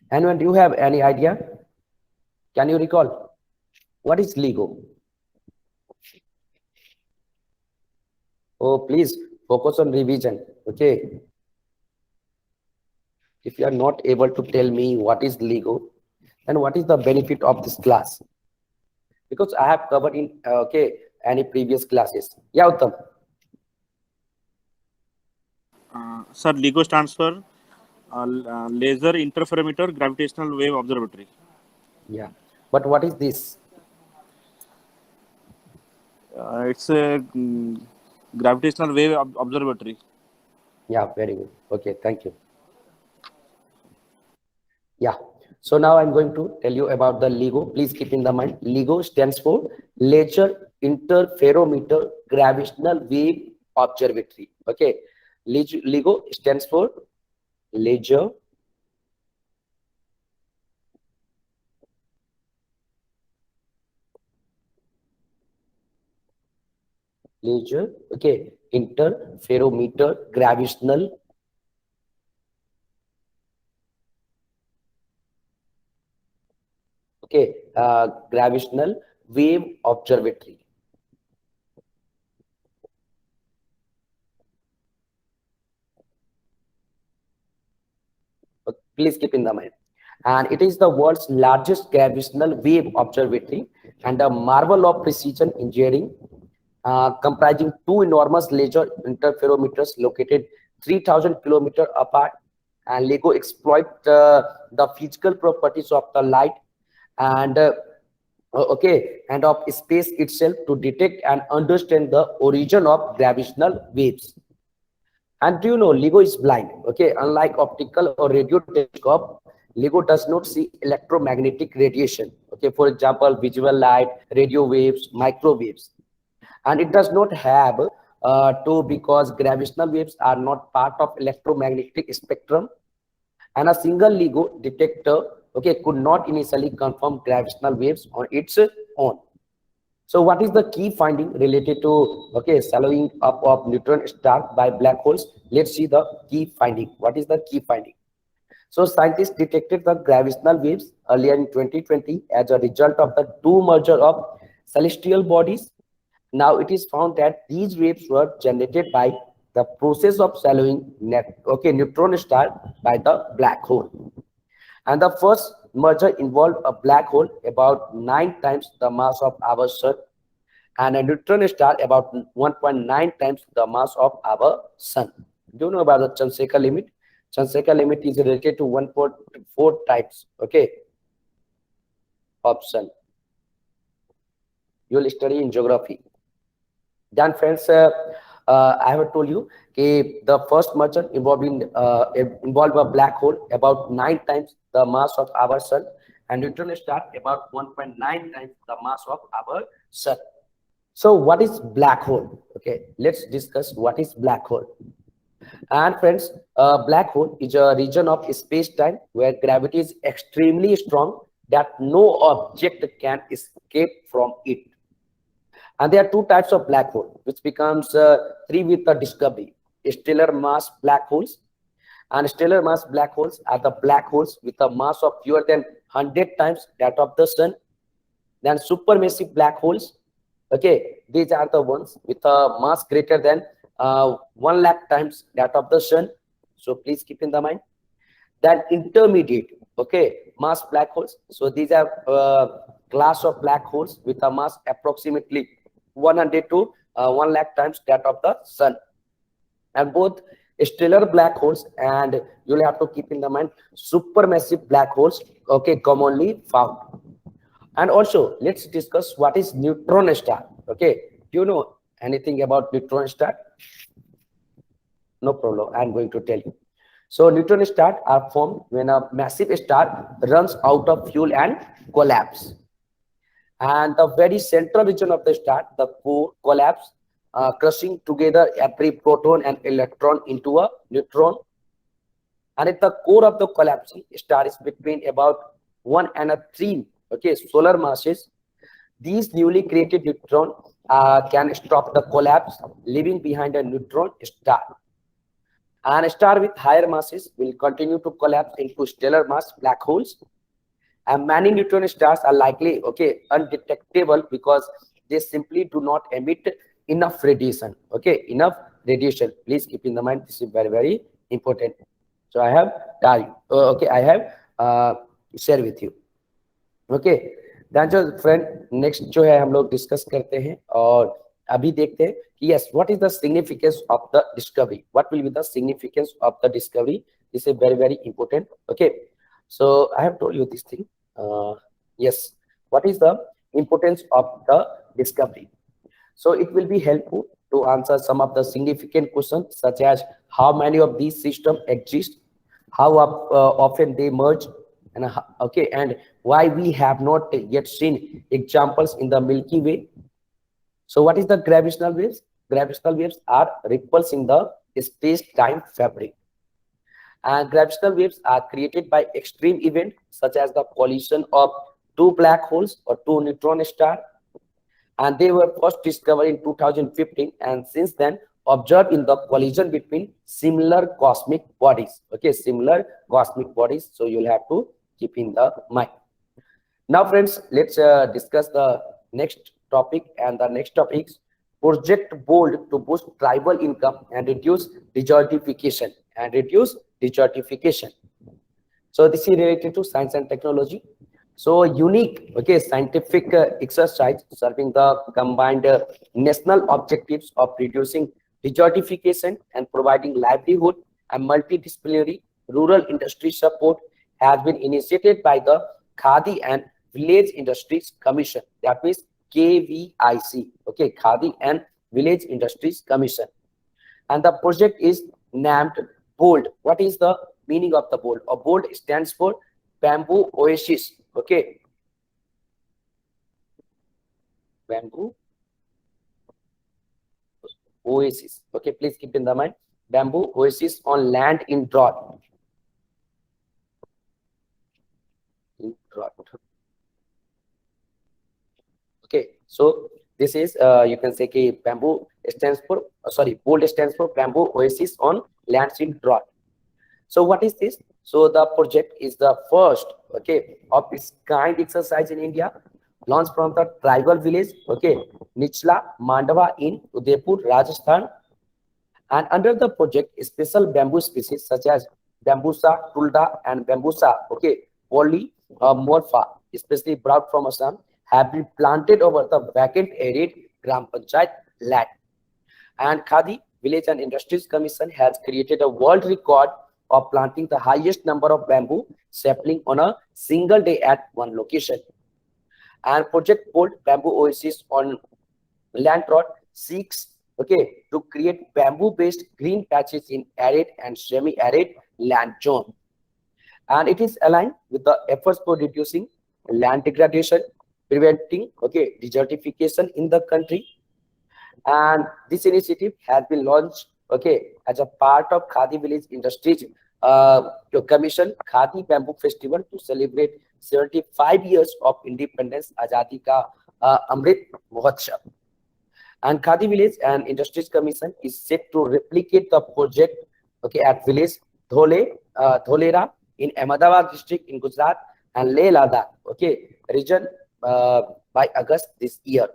Anyone, do you have any idea? Can you recall? What is LIGO? Oh, please focus on revision, okay? If you are not able to tell me what is LIGO, then what is the benefit of this class? Because I have covered in, okay, any previous classes. Yeah, Uttam. Sir, LIGO stands for Laser Interferometer Gravitational Wave Observatory. Yeah, but what is this? It's a gravitational wave observatory. Yeah, very good. Okay, thank you. Yeah, so now I'm going to tell you about the LIGO. Please keep in the mind, LIGO stands for Laser Interferometer Gravitational Wave Observatory. Okay, LIGO stands for Laser okay, Interferometer Gravitational gravitational wave observatory. Please keep in the mind. And it is the world's largest gravitational wave observatory and a marvel of precision engineering, comprising two enormous laser interferometers located 3,000 kilometers apart. And LIGO exploit the physical properties of the light and and of space itself to detect and understand the origin of gravitational waves. And do you know LIGO is blind? Okay, unlike optical or radio telescope, LIGO does not see electromagnetic radiation. Okay, for example, visual light, radio waves, microwaves, and it does not have because gravitational waves are not part of electromagnetic spectrum, and a single LIGO detector, okay, could not initially confirm gravitational waves on its own. So what is the key finding related to, okay, swallowing up of neutron star by black holes? Let's see the key finding. What is the key finding? So scientists detected the gravitational waves earlier in 2020 as a result of the two merger of celestial bodies. Now it is found that these waves were generated by the process of swallowing neutron star by the black hole. And the first merger involved a black hole about 9 times the mass of our sun and a neutron star about 1.9 times the mass of our sun. Do you know about the Chandrasekhar limit? Chandrasekhar limit is related to 1.4 types, okay, of sun. You will study in geography. Then friends, I have told you the first merger involved a black hole about 9 times the mass of our sun and neutron star about 1.9 times the mass of our sun. So what is black hole? Okay, let's discuss what is black hole. And friends, black hole is a region of space-time where gravity is extremely strong that no object can escape from it. And there are two types of black hole, which becomes three with the discovery: stellar mass black holes. And stellar mass black holes are the black holes with a mass of fewer than 100 times that of the sun. Then supermassive black holes, okay, these are the ones with a mass greater than 1 lakh times that of the sun. So please keep in the mind. Then intermediate, okay, mass black holes. So these are class of black holes with a mass approximately 100 to 1 lakh times that of the sun. And both stellar black holes and you'll have to keep in the mind supermassive black holes, okay, commonly found. And also let's discuss what is neutron star. Okay, do you know anything about neutron star? No problem, I'm going to tell you. So neutron stars are formed when a massive star runs out of fuel and collapse. And the very central region of the star, the core, collapse, crushing together every proton and electron into a neutron. And at the core of the collapsing star is between about 1 and 3, okay, solar masses. These newly created neutron can stop the collapse, leaving behind a neutron star. And a star with higher masses will continue to collapse into stellar mass black holes. And many neutron stars are likely, okay, undetectable because they simply do not emit enough radiation. Okay, enough radiation. Please keep in the mind, this is very, very important. So I have I have shared with you. Okay, then जो friend next जो है हम लोग discuss करते हैं और अभी देखते हैं कि yes, what is the significance of the discovery? What will be the significance of the discovery? This is very, very important. Okay, so I have told you this thing. Yes, what is the importance of the discovery? So it will be helpful to answer some of the significant questions such as how many of these systems exist, how often they merge, and okay, and why we have not yet seen examples in the Milky Way. So what is the gravitational waves? Gravitational waves are ripples in the space-time fabric. And gravitational waves are created by extreme events such as the collision of two black holes or two neutron stars. And they were first discovered in 2015 and since then observed in the collision between similar cosmic bodies. Okay, similar cosmic bodies. So you'll have to keep in the mind. Now friends, let's discuss the next topic, and the next topic is Project Bold to boost tribal income and reduce desertification. So this is related to science and technology. So unique, okay, scientific exercise serving the combined national objectives of reducing desertification and providing livelihood and multidisciplinary rural industry support has been initiated by the Khadi and Village Industries Commission. That means KVIC, okay, Khadi and Village Industries Commission. And the project is named BOLD. What is the meaning of the BOLD? A BOLD stands for Bamboo Oasis. Okay, Bamboo Oasis. Okay, please keep in the mind. Bamboo Oasis on land in drought. In drought. Okay, so this is you can say कि bamboo stands for BOLD stands for Bamboo Oasis on lands in drought. So what is this? So the project is the first, okay, of its kind exercise in India, launched from the tribal village, okay, Nichla Mandava in Udaipur, Rajasthan. And under the project, special bamboo species such as Bambusa tulda and Bambusa, okay, polymorpha, especially brought from Assam, have been planted over the vacant arid Gram Panchayat land. And Khadi Village and Industries Commission has created a world record of planting the highest number of bamboo sapling on a single day at one location. And Project BOLD Bamboo Oasis on land drought seeks, okay, to create bamboo-based green patches in arid and semi-arid land zone. And it is aligned with the efforts for reducing land degradation, preventing, okay, desertification in the country. And this initiative has been launched, okay, as a part of Khadi Village Industries Commission Khadi Bamboo Festival to celebrate 75 years of independence, Azadi Ka Amrit Mahotsav. And Khadi Village and Industries Commission is set to replicate the project, okay, at village Dholera in Ahmedabad district in Gujarat and Leh Ladakh, okay, region by August this year.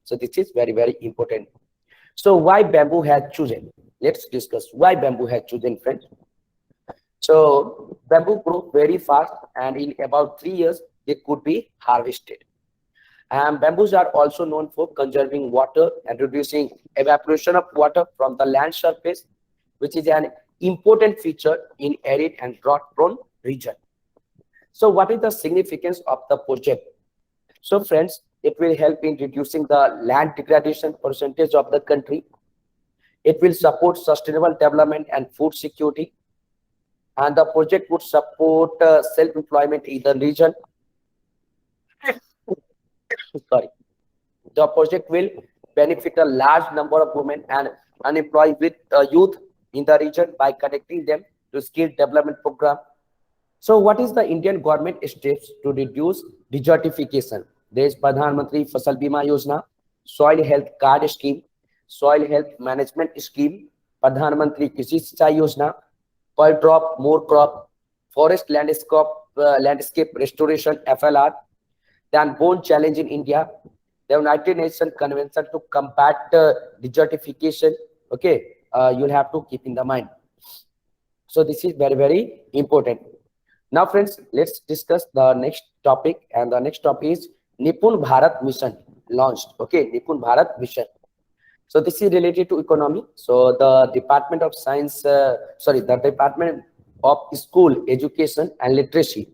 So this is very, very important. So why bamboo has chosen? Let's discuss why bamboo has chosen, friends. So bamboo grows very fast, and in about 3 years, they could be harvested. And bamboos are also known for conserving water and reducing evaporation of water from the land surface, which is an important feature in arid and drought-prone region. So what is the significance of the project? So friends, it will help in reducing the land degradation percentage of the country. It will support sustainable development and food security. And the project would support self-employment in the region. Sorry. The project will benefit a large number of women and unemployed with youth in the region by connecting them to skill development program. So what is the Indian government steps to reduce desertification? There is Pradhan Mantri Fasal Bima Yojana, Soil Health Card Scheme, Soil Health Management Scheme, Pradhan Mantri Krishi Sinchai Yojana, Per Drop More Crop, Forest Landscape Restoration FLR, then Bone Challenge in India, the United Nations Convention to combat desertification. Okay, you'll have to keep in the mind. So this is very, very important. Now, friends, let's discuss the next topic, and the next topic is Nipun Bharat Mission launched. Okay, Nipun Bharat Mission. So this is related to economy. So the Department of the Department of School Education and Literacy,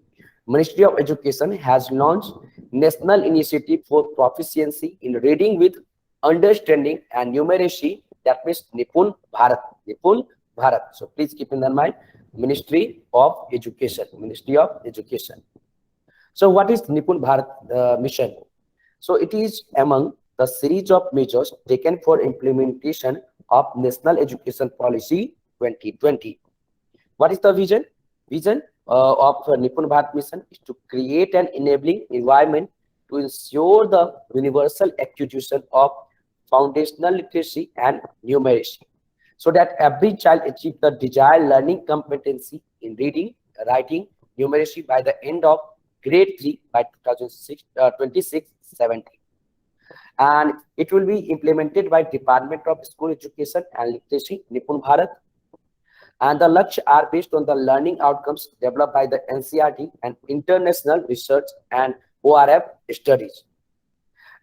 Ministry of Education has launched National Initiative for Proficiency in Reading with Understanding and Numeracy. That means Nipun Bharat. Nipun Bharat. So please keep in mind, Ministry of Education. Ministry of Education. So what is Nipun Bharat mission? So it is among the series of measures taken for implementation of National Education Policy 2020. What is the vision? Vision of Nipun Bharat mission is to create an enabling environment to ensure the universal acquisition of foundational literacy and numeracy, so that every child achieve the desired learning competency in reading, writing, numeracy by the end of grade 3 by 2026-17. And it will be implemented by Department of School Education and Literacy, Nipun Bharat. And the Lakshya are based on the learning outcomes developed by the NCERT and international research and ORF studies.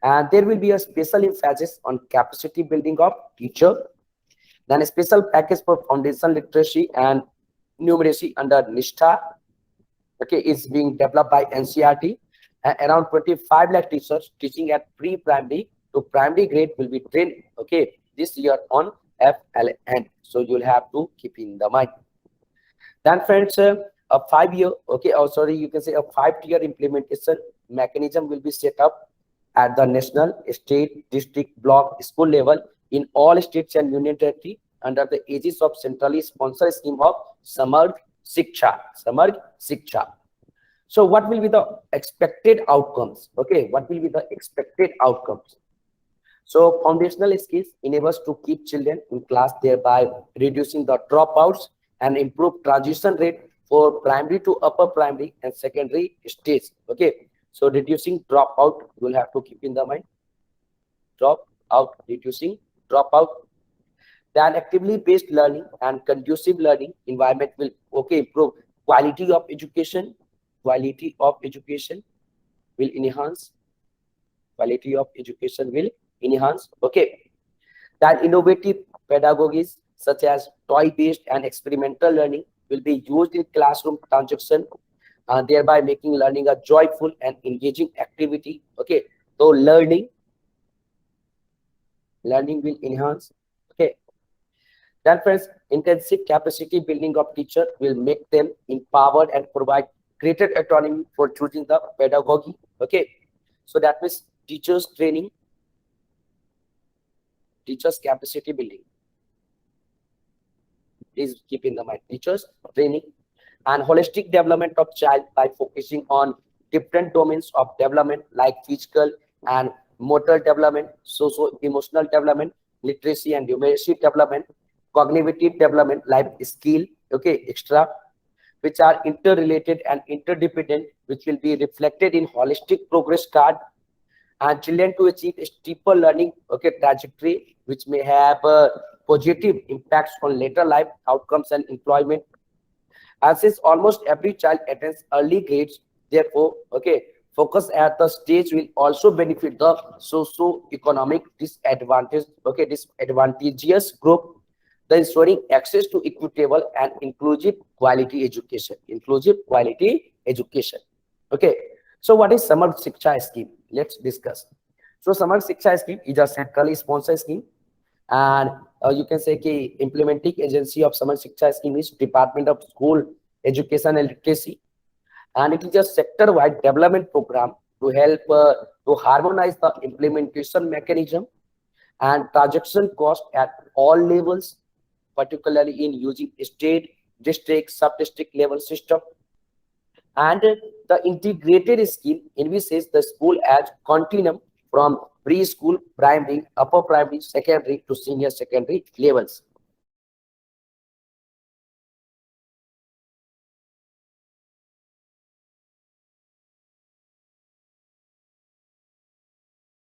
And there will be a special emphasis on capacity building of teacher, then a special package for foundation literacy and numeracy under NISTA, okay, is being developed by NCERT. And around 25 lakh teachers teaching at pre-primary to primary grade will be trained, okay, this year on FLN. So you'll have to keep in the mind. Then friends, a 5-year, okay, oh sorry, you can say a 5-tier implementation mechanism will be set up at the national, state, district, block, school level in all states and union territory under the aegis of centrally sponsored scheme of Samarg Shiksha. Samarg Shiksha. So what will be the expected outcomes? Okay, what will be the expected outcomes? So foundational skills enables to keep children in class, thereby reducing the dropouts and improve transition rate for primary to upper primary and secondary stage. Okay, so reducing dropout, you will have to keep in the mind. Drop out, reducing dropout. Then actively based learning and conducive learning environment will improve quality of education. Quality of education will enhance. Quality of education will enhance. Okay. That innovative pedagogies such as toy-based and experimental learning will be used in classroom transaction, thereby making learning a joyful and engaging activity. Okay. So learning will enhance. Okay. Then friends, intensive capacity building of teacher will make them empowered and provide greater autonomy for choosing the pedagogy. Okay, so that means teachers training, teachers capacity building. Please keep in the mind, teachers training and holistic development of child by focusing on different domains of development like physical and motor development, socio-emotional development, literacy and numeracy development, cognitive development, life skill, okay, extra, which are interrelated and interdependent, which will be reflected in holistic progress card, and children to achieve a steeper learning, okay, trajectory, which may have positive impacts on later life outcomes and employment. As is almost every child attends early grades, therefore, okay, focus at the stage will also benefit the socio-economic disadvantaged, okay, disadvantageous group, the ensuring access to equitable and inclusive quality education. Inclusive quality education. Okay. So what is Samarg Shiksha scheme? Let's discuss. So Samarg Shiksha scheme is a centrally sponsored scheme, and you can say the implementing agency of Samarg Shiksha scheme is Department of School Education and Literacy, and it is a sector-wide development program to help to harmonize the implementation mechanism and transaction cost at all levels, particularly in using state, district, sub-district level system. And the integrated scheme envisages the school as continuum from preschool, primary, upper primary, secondary to senior secondary levels.